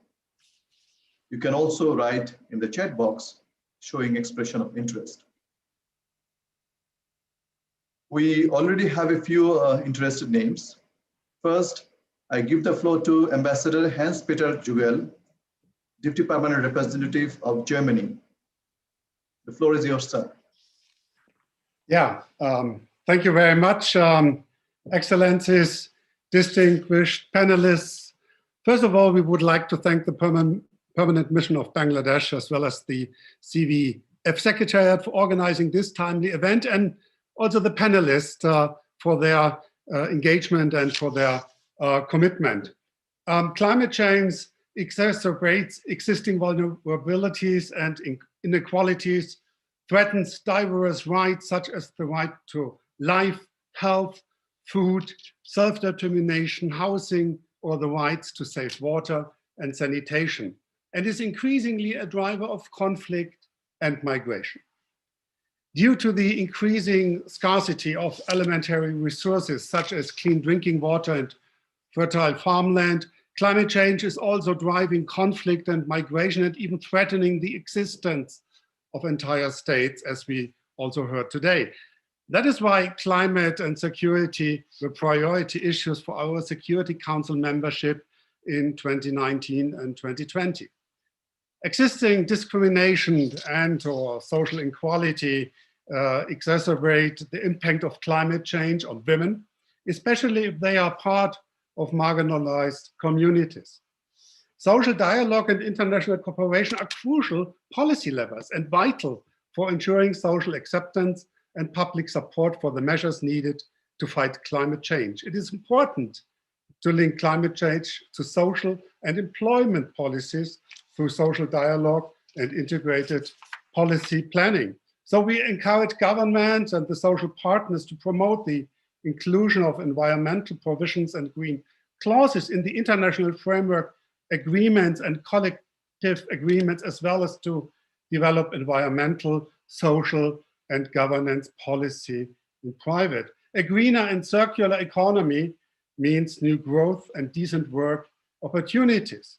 [SPEAKER 1] You can also write in the chat box showing expression of interest. We already have a few interested names. First, I give the floor to Ambassador Hans-Peter Jugel, Deputy Permanent Representative of Germany. The floor is yours, sir.
[SPEAKER 12] Yeah, thank you very much, Excellencies, distinguished panelists. First of all, we would like to thank the Permanent Mission of Bangladesh, as well as the CVF Secretariat for organizing this timely event, and also the panelists for their engagement and for their commitment. Climate change exacerbates existing vulnerabilities and inequalities, threatens diverse rights such as the right to life, health, food, self-determination, housing, or the rights to safe water and sanitation. and is increasingly a driver of conflict and migration. Due to the increasing scarcity of elementary resources such as clean drinking water and fertile farmland, climate change is also driving conflict and migration and even threatening the existence of entire states, as we also heard today. That is why climate and security were priority issues for our Security Council membership in 2019 and 2020. Existing discrimination and/or social inequality exacerbate the impact of climate change on women, especially if they are part of marginalized communities. Social dialogue and international cooperation are crucial policy levers and vital for ensuring social acceptance and public support for the measures needed to fight climate change. It is important to link climate change to social and employment policies through social dialogue and integrated policy planning. So we encourage governments and the social partners to promote the inclusion of environmental provisions and green clauses in the international framework agreements and collective agreements, as well as to develop environmental, social, and governance policy in private. A greener and circular economy means new growth and decent work opportunities.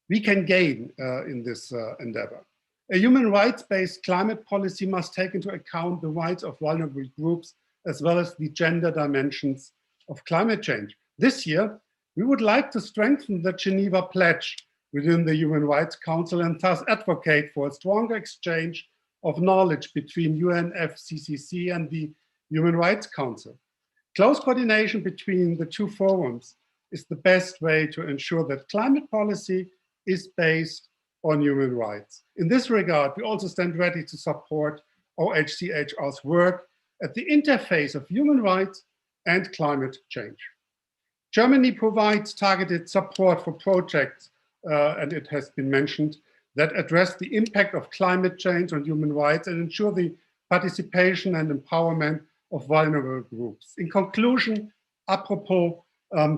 [SPEAKER 12] We can gain in this endeavor. A human rights-based climate policy must take into account the rights of vulnerable groups as well as the gender dimensions of climate change. This year, we would like to strengthen the Geneva Pledge within the Human Rights Council and thus advocate for a stronger exchange of knowledge between UNFCCC and the Human Rights Council. Close coordination between the two forums is the best way to ensure that climate policy is based on human rights. In this regard, we also stand ready to support OHCHR's work at the interface of human rights and climate change. Germany provides targeted support for projects, and it has been mentioned, that address the impact of climate change on human rights and ensure the participation and empowerment of vulnerable groups. In conclusion, apropos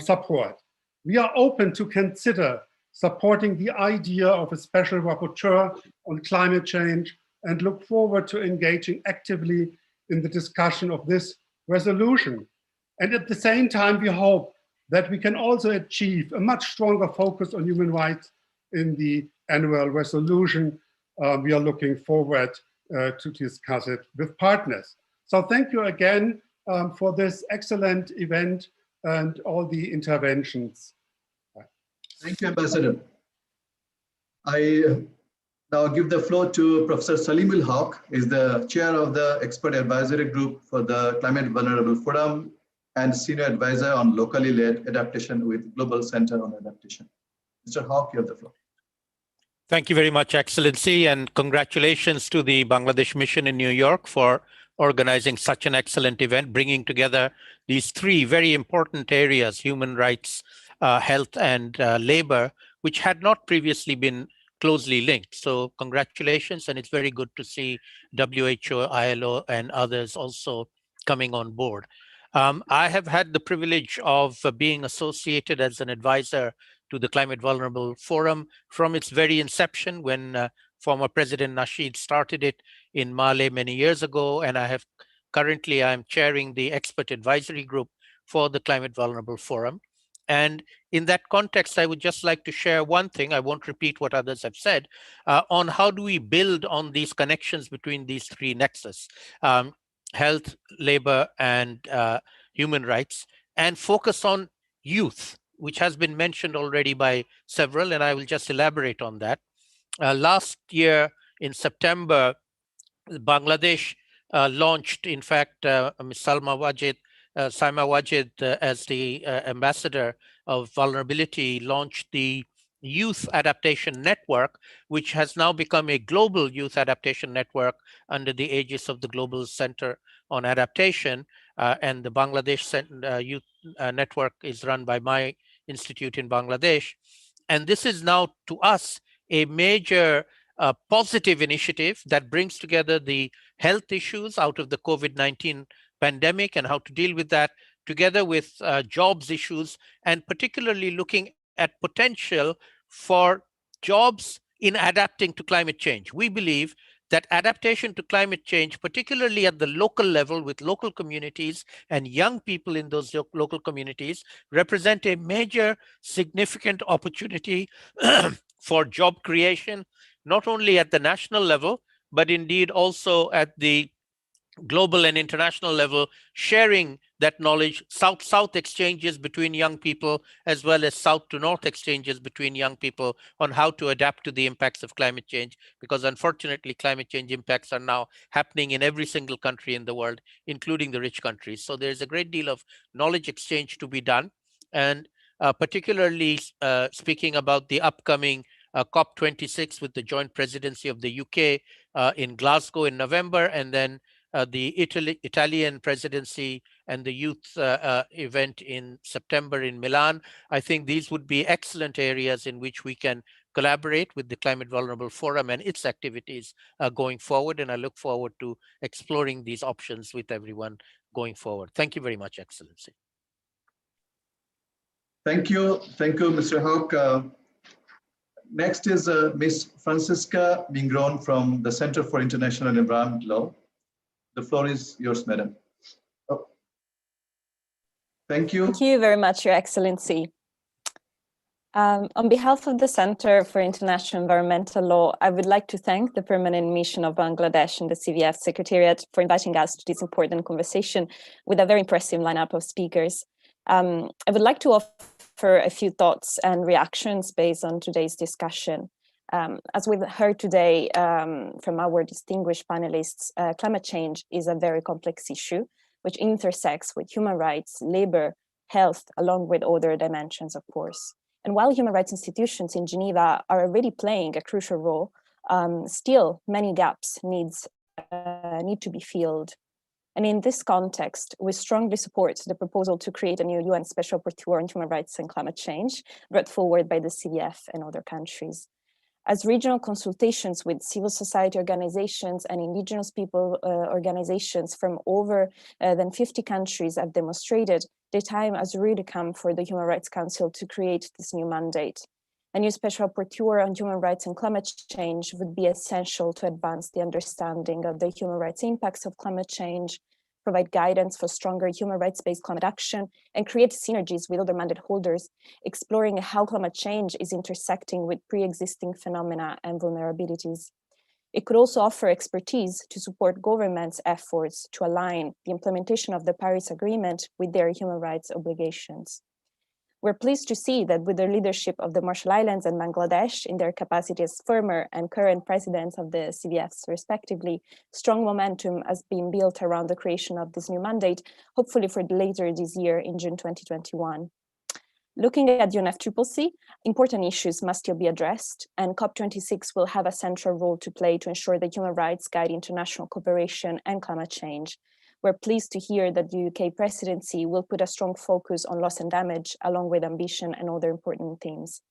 [SPEAKER 12] support, we are open to consider supporting the idea of a special rapporteur on climate change and look forward to engaging actively in the discussion of this resolution. And at the same time, we hope that we can also achieve a much stronger focus on human rights in the annual resolution. We are looking forward to discuss it with partners. So thank you again for this excellent event and all the interventions.
[SPEAKER 1] Thank you, Ambassador. I now give the floor to Professor Salim Ul Haq, is the chair of the Expert Advisory Group for the Climate Vulnerable Forum and Senior Advisor on Locally Led Adaptation with Global Center on Adaptation. Mr. Haq, you have the floor.
[SPEAKER 13] Thank you very much, Excellency, and congratulations to the Bangladesh Mission in New York for organizing such an excellent event, bringing together these three very important areas, human rights, health, and labor, which had not previously been closely linked. So congratulations, and it's very good to see WHO, ILO, and others also coming on board. I have had the privilege of being associated as an advisor to the Climate Vulnerable Forum from its very inception, when former President Nasheed started it in Male many years ago, and currently I'm chairing the expert advisory group for the Climate Vulnerable Forum. And in that context, I would just like to share one thing, I won't repeat what others have said, on how do we build on these connections between these three nexus, health, labor, and human rights, and focus on youth, which has been mentioned already by several, and I will just elaborate on that. Last year in September, Bangladesh launched, in fact, Ms. Saima Wajid, as the ambassador of vulnerability, launched the Youth Adaptation Network, which has now become a global youth adaptation network under the aegis of the Global Center on Adaptation. And the Bangladesh Youth Network is run by my institute in Bangladesh. And this is now, to us, a major positive initiative that brings together the health issues out of the COVID-19 pandemic and how to deal with that, together with jobs issues, and particularly looking at potential for jobs in adapting to climate change. We believe that adaptation to climate change, particularly at the local level with local communities and young people in those local communities, represent a major significant opportunity for job creation, not only at the national level, but indeed also at the global and international level, sharing that knowledge, south-south exchanges between young people, as well as south-to-north exchanges between young people on how to adapt to the impacts of climate change, because unfortunately, climate change impacts are now happening in every single country in the world, including the rich countries. So there's a great deal of knowledge exchange to be done. And particularly speaking about the upcoming COP26 with the joint presidency of the UK in Glasgow in November, and then the Italian presidency and the youth event in September in Milan. I think these would be excellent areas in which we can collaborate with the Climate Vulnerable Forum and its activities going forward. And I look forward to exploring these options with everyone going forward. Thank you very much, Excellency.
[SPEAKER 1] Thank you, Mr. Hoke. Next is Ms. Francisca Mingron from the Center for International and Environment Law. The floor is yours, madam. Oh. Thank you.
[SPEAKER 14] Thank you very much, Your Excellency. On behalf of the Center for International Environmental Law, I would like to thank the Permanent Mission of Bangladesh and the CVF Secretariat for inviting us to this important conversation with a very impressive lineup of speakers. I would like to offer a few thoughts and reactions based on today's discussion. As we've heard today from our distinguished panelists, climate change is a very complex issue which intersects with human rights, labor, health, along with other dimensions, of course. And while human rights institutions in Geneva are already playing a crucial role, still many gaps need to be filled. And in this context, we strongly support the proposal to create a new UN Special Rapporteur on human rights and climate change brought forward by the CVF and other countries. As regional consultations with civil society organizations and indigenous people organizations from over than 50 countries have demonstrated, the time has really come for the Human Rights Council to create this new mandate. A new special rapporteur on human rights and climate change would be essential to advance the understanding of the human rights impacts of climate change, provide guidance for stronger human rights-based climate action, and create synergies with other mandate holders, exploring how climate change is intersecting with pre-existing phenomena and vulnerabilities. It could also offer expertise to support governments' efforts to align the implementation of the Paris Agreement with their human rights obligations. We're pleased to see that with the leadership of the Marshall Islands and Bangladesh in their capacity as former and current presidents of the CVFs respectively, strong momentum has been built around the creation of this new mandate, hopefully for later this year in June 2021. Looking at UNFCCC, important issues must still be addressed, and COP26 will have a central role to play to ensure that human rights guide international cooperation and climate change. We're pleased to hear that the UK presidency will put a strong focus on loss and damage, along with ambition and other important themes.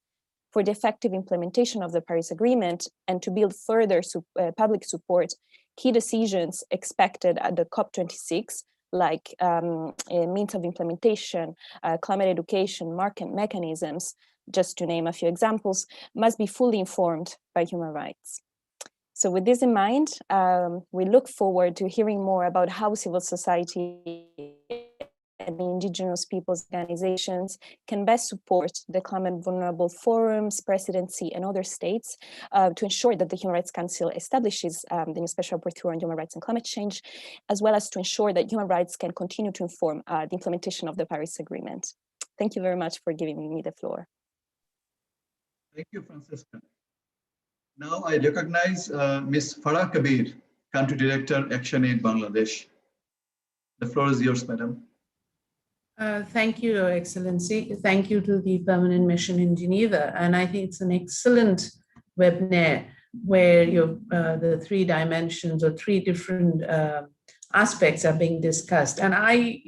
[SPEAKER 14] For the effective implementation of the Paris Agreement and to build further public support, key decisions expected at the COP26, like means of implementation, climate education, market mechanisms, just to name a few examples, must be fully informed by human rights. So with this in mind, we look forward to hearing more about how civil society and indigenous peoples' organizations can best support the Climate Vulnerable Forum's presidency and other states to ensure that the Human Rights Council establishes the new Special Rapporteur on Human Rights and Climate Change, as well as to ensure that human rights can continue to inform the implementation of the Paris Agreement. Thank you very much for giving me the floor.
[SPEAKER 1] Thank you, Francisca. Now I recognize Ms. Farah Kabir, Country Director, ActionAid Bangladesh. The floor is yours, madam.
[SPEAKER 15] Thank you, Your Excellency. Thank you to the Permanent Mission in Geneva. And I think it's an excellent webinar where the three dimensions or three different aspects are being discussed. And I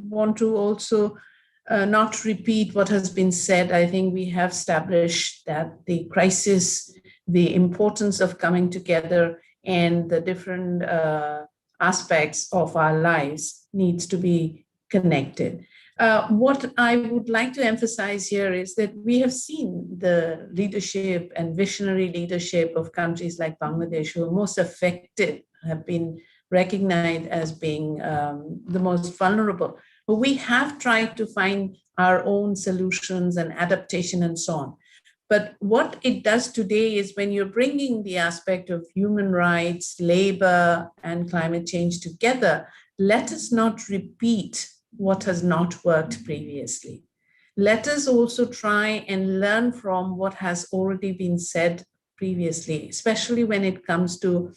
[SPEAKER 15] want to also not repeat what has been said. I think we have established that the crisis, the importance of coming together and the different aspects of our lives needs to be connected. What I would like to emphasize here is that we have seen the leadership and visionary leadership of countries like Bangladesh, who are most affected, have been recognized as being the most vulnerable. But we have tried to find our own solutions and adaptation and so on. But what it does today is when you're bringing the aspect of human rights, labor, and climate change together, let us not repeat what has not worked previously. Let us also try and learn from what has already been said previously, especially when it comes to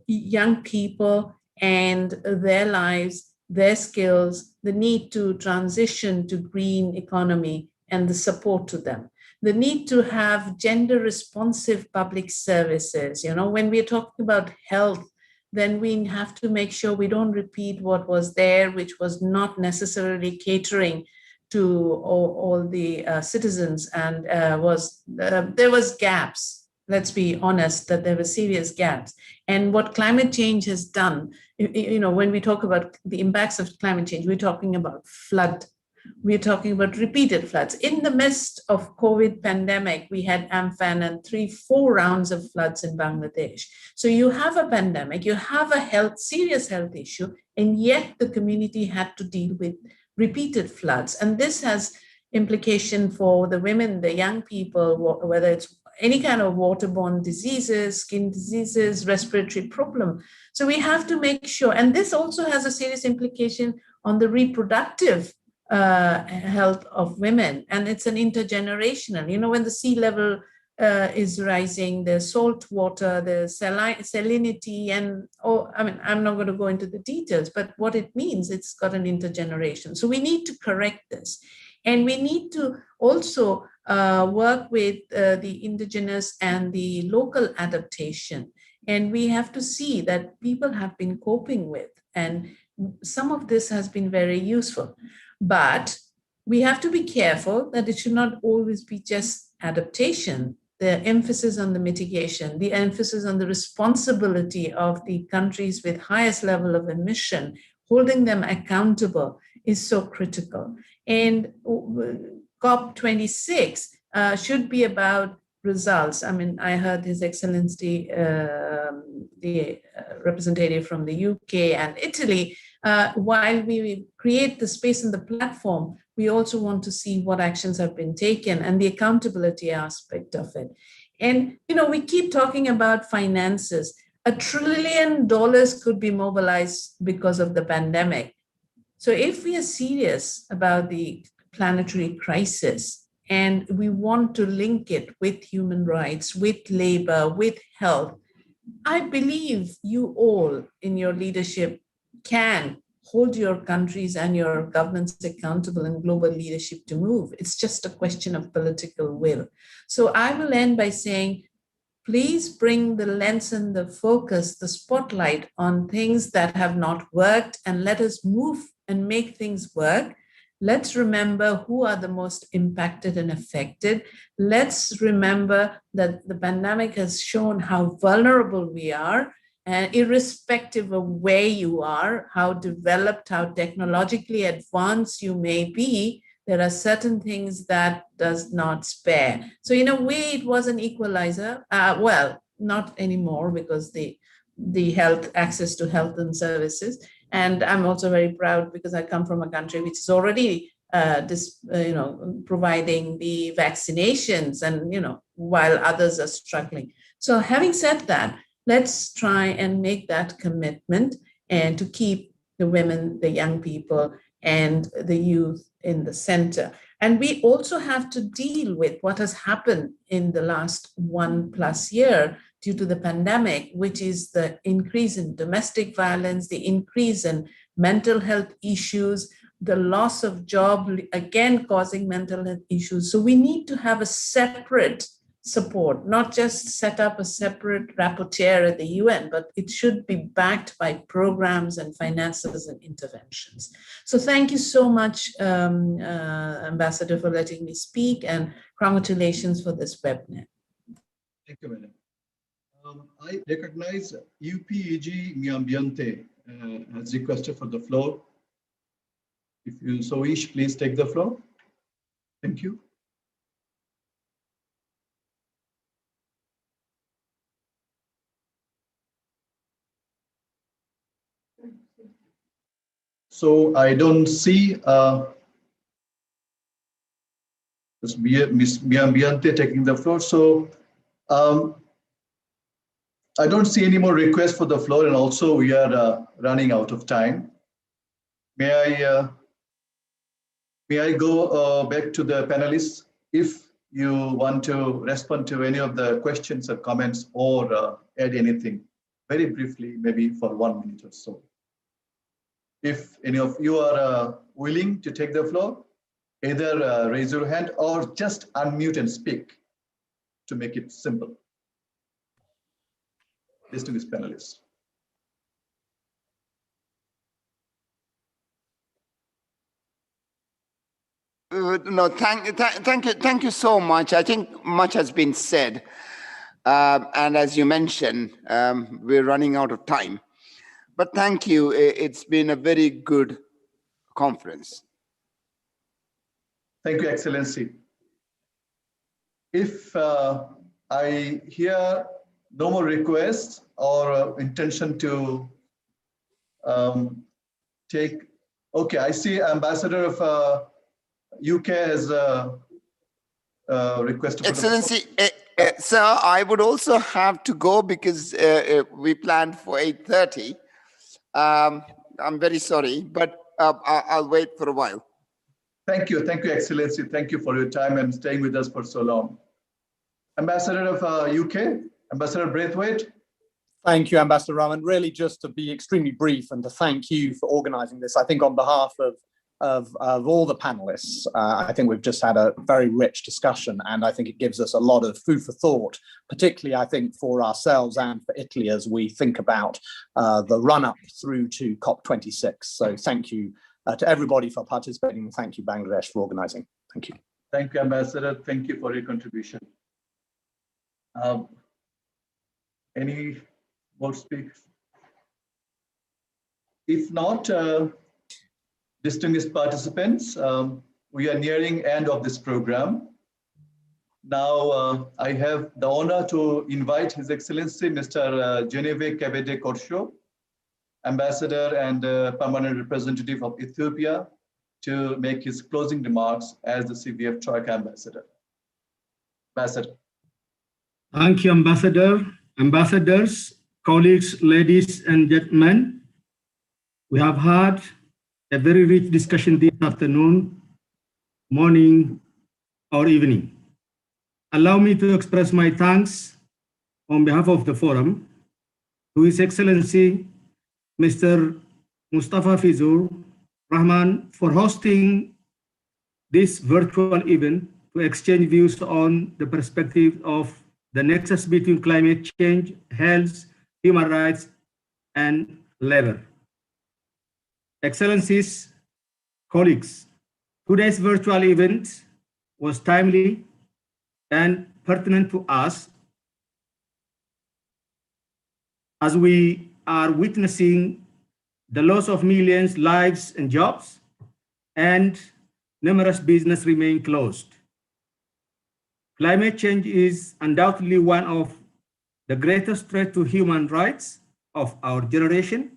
[SPEAKER 15] young people and their lives, their skills, the need to transition to green economy and the support to them. The need to have gender responsive public services. You know, when we're talking about health, then we have to make sure we don't repeat what was there, which was not necessarily catering to all the citizens, and there was gaps. Let's be honest, that there were serious gaps. And what climate change has done, you know, when we talk about the impacts of climate change, we're talking about flood. We're talking about repeated floods. In the midst of COVID pandemic, we had Amphan and 3-4 rounds of floods in Bangladesh. So you have a pandemic, you have a serious health issue, and yet the community had to deal with repeated floods. And this has implication for the women, the young people, whether it's any kind of waterborne diseases, skin diseases, respiratory problem. So we have to make sure, and this also has a serious implication on the reproductive health of women, and it's an intergenerational. You know, when the sea level is rising, the salt water, the salinity, and I mean, I'm not going to go into the details, but what it means, it's got an intergeneration. So we need to correct this, and we need to also work with the indigenous and the local adaptation. And we have to see that people have been coping with, and some of this has been very useful. But we have to be careful that it should not always be just adaptation. The emphasis on the mitigation, the emphasis on the responsibility of the countries with highest level of emission, holding them accountable is so critical. And COP26 should be about results. I mean, I heard His Excellency, the representative from the UK and Italy, while we create the space and the platform, we also want to see what actions have been taken and the accountability aspect of it. And, you know, we keep talking about finances. $1 trillion could be mobilized because of the pandemic. So if we are serious about the planetary crisis and we want to link it with human rights, with labor, with health, I believe you all in your leadership can hold your countries and your governments accountable in global leadership to move. It's just a question of political will. So I will end by saying, please bring the lens and the focus, the spotlight on things that have not worked, and let us move and make things work. Let's remember who are the most impacted and affected. Let's remember that the pandemic has shown how vulnerable we are, and irrespective of where you are, how developed, how technologically advanced you may be, there are certain things that does not spare. So in a way, it was an equalizer. Well, not anymore, because the health, access to health and services. And I'm also very proud because I come from a country which is already providing the vaccinations, and, you know, while others are struggling. So having said that, let's try and make that commitment and to keep the women, the young people, and the youth in the center. And we also have to deal with what has happened in the last 1+ year due to the pandemic, which is the increase in domestic violence, the increase in mental health issues, the loss of job, again, causing mental health issues. So we need to have a separate support, not just set up a separate rapporteur at the UN, but it should be backed by programs and finances and interventions. So thank you so much, Ambassador, for letting me speak, and congratulations for this webinar.
[SPEAKER 1] Thank you, Madam. I recognize UPEG Miambiante has requested for the floor. If you so wish, please take the floor. Thank you. So I don't see Miss Biante taking the floor. So I don't see any more requests for the floor, and also we are running out of time. May I go back to the panelists if you want to respond to any of the questions or comments, or add anything very briefly, maybe for 1 minute or so. If any of you are willing to take the floor, either raise your hand or just unmute and speak to make it simple. Distinguished panelists.
[SPEAKER 6] No, thank you so much. I think much has been said. And as you mentioned, we're running out of time. But thank you. It's been a very good conference.
[SPEAKER 1] Thank you, Excellency. If I hear no more requests or intention to take, okay, I see Ambassador of UK has requested.
[SPEAKER 6] Excellency, sir, I would also have to go because we planned for 8:30. I'm very sorry, but I'll wait for a while.
[SPEAKER 1] Thank you, Excellency. Thank you for your time and staying with us for so long. Ambassador of UK, Ambassador Braithwaite.
[SPEAKER 9] Thank you, Ambassador Rahman. Really just to be extremely brief and to thank you for organizing this. I think on behalf of all the panelists, I think we've just had a very rich discussion, and I think it gives us a lot of food for thought, particularly I think for ourselves and for Italy as we think about the run-up through to COP26. So thank you to everybody for participating, and thank you, Bangladesh, for organizing. Thank you.
[SPEAKER 1] Thank you, Ambassador. Thank you for your contribution. Any more speakers? If not, distinguished participants, we are nearing end of this program. Now, I have the honor to invite His Excellency Mr. Genevieve Kebede Korsho, Ambassador and Permanent Representative of Ethiopia, to make his closing remarks as the CVF Troika Ambassador. Ambassador.
[SPEAKER 16] Thank you, Ambassador, ambassadors, colleagues, ladies and gentlemen. We have had a very rich discussion this afternoon, morning, or evening. Allow me to express my thanks on behalf of the forum to His Excellency, Mr. Mustafa Fizur Rahman, for hosting this virtual event to exchange views on the perspective of the nexus between climate change, health, human rights, and labor. Excellencies, colleagues, today's virtual event was timely and pertinent to us as we are witnessing the loss of millions of lives and jobs, and numerous businesses remain closed. Climate change is undoubtedly one of the greatest threats to human rights of our generation,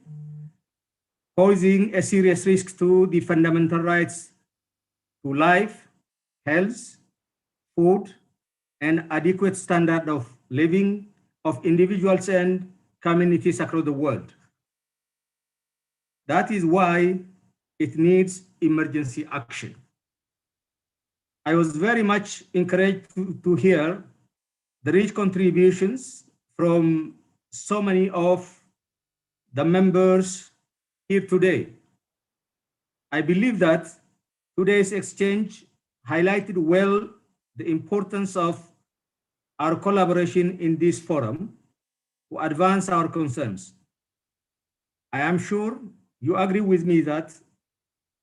[SPEAKER 16] posing a serious risk to the fundamental rights to life, health, food, and adequate standard of living of individuals and communities across the world. That is why it needs emergency action. I was very much encouraged to hear the rich contributions from so many of the members here today. I believe that today's exchange highlighted well the importance of our collaboration in this forum to advance our concerns. I am sure you agree with me that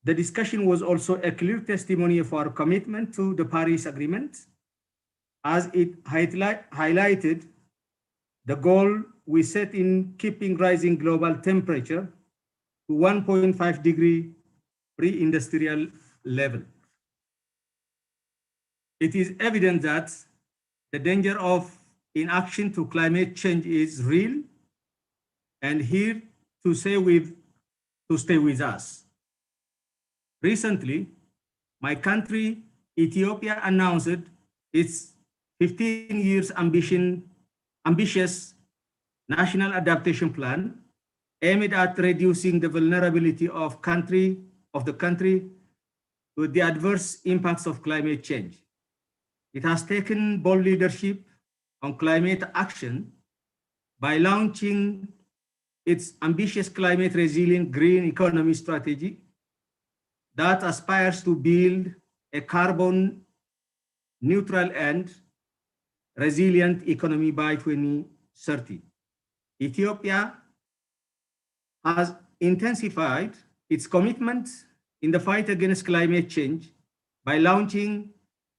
[SPEAKER 16] the discussion was also a clear testimony of our commitment to the Paris Agreement, as it highlighted the goal we set in keeping rising global temperature to 1.5 degrees pre-industrial level. It is evident that the danger of inaction to climate change is real and here to stay with us. Recently, my country, Ethiopia, announced its 15 years ambitious national adaptation plan aimed at reducing the vulnerability of the country to the adverse impacts of climate change. It has taken bold leadership on climate action by launching its ambitious climate resilient green economy strategy that aspires to build a carbon neutral and resilient economy by 2030. Ethiopia has intensified its commitment in the fight against climate change by launching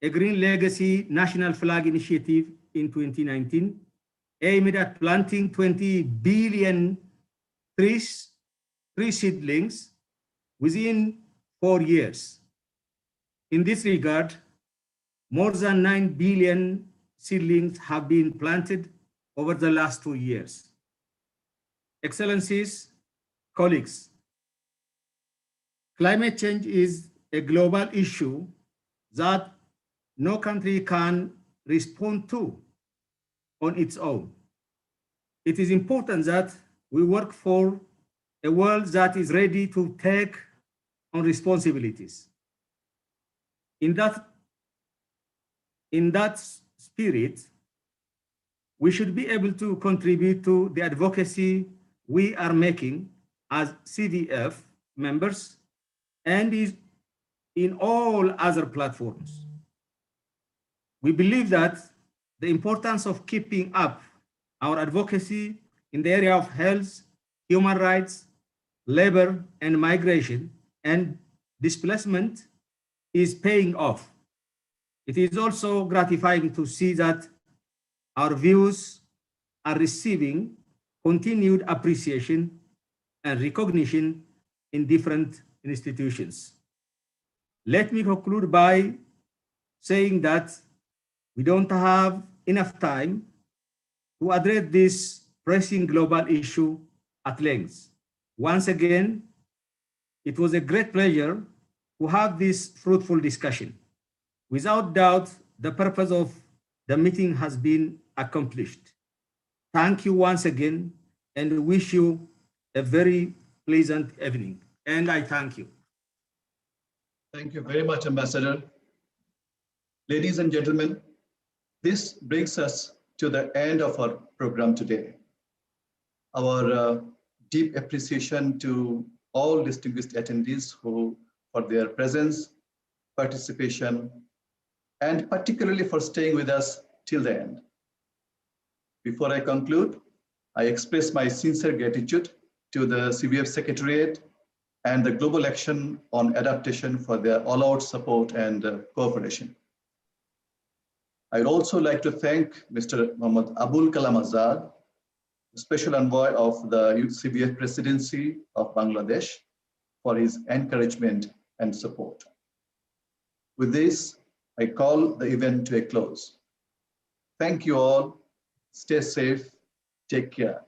[SPEAKER 16] a Green Legacy National Flag Initiative in 2019, aimed at planting 20 billion tree seedlings within 4 years. In this regard, more than 9 billion seedlings have been planted over the last 2 years. Excellencies, colleagues, climate change is a global issue that no country can respond to on its own. It is important that we work for a world that is ready to take on responsibilities. In that spirit, we should be able to contribute to the advocacy we are making as CVF members and in all other platforms. We believe that the importance of keeping up our advocacy in the area of health, human rights, labor, and migration and displacement is paying off. It is also gratifying to see that our views are receiving continued appreciation and recognition in different institutions. Let me conclude by saying that we don't have enough time to address this pressing global issue at length. Once again, it was a great pleasure to have this fruitful discussion. Without doubt, the purpose of the meeting has been accomplished. Thank you once again and wish you a very pleasant evening. And I thank you.
[SPEAKER 1] Thank you very much, Ambassador. Ladies and gentlemen, this brings us to the end of our program today. Our deep appreciation to all distinguished attendees for their presence, participation, and particularly for staying with us till the end. Before I conclude, I express my sincere gratitude to the CVF Secretariat and the Global Action on Adaptation for their all-out support and cooperation. I'd also like to thank Mr. Muhammad Abul Kalam Azad, Special Envoy of the CVF Presidency of Bangladesh, for his encouragement and support. With this, I call the event to a close. Thank you all. Stay safe. Take care.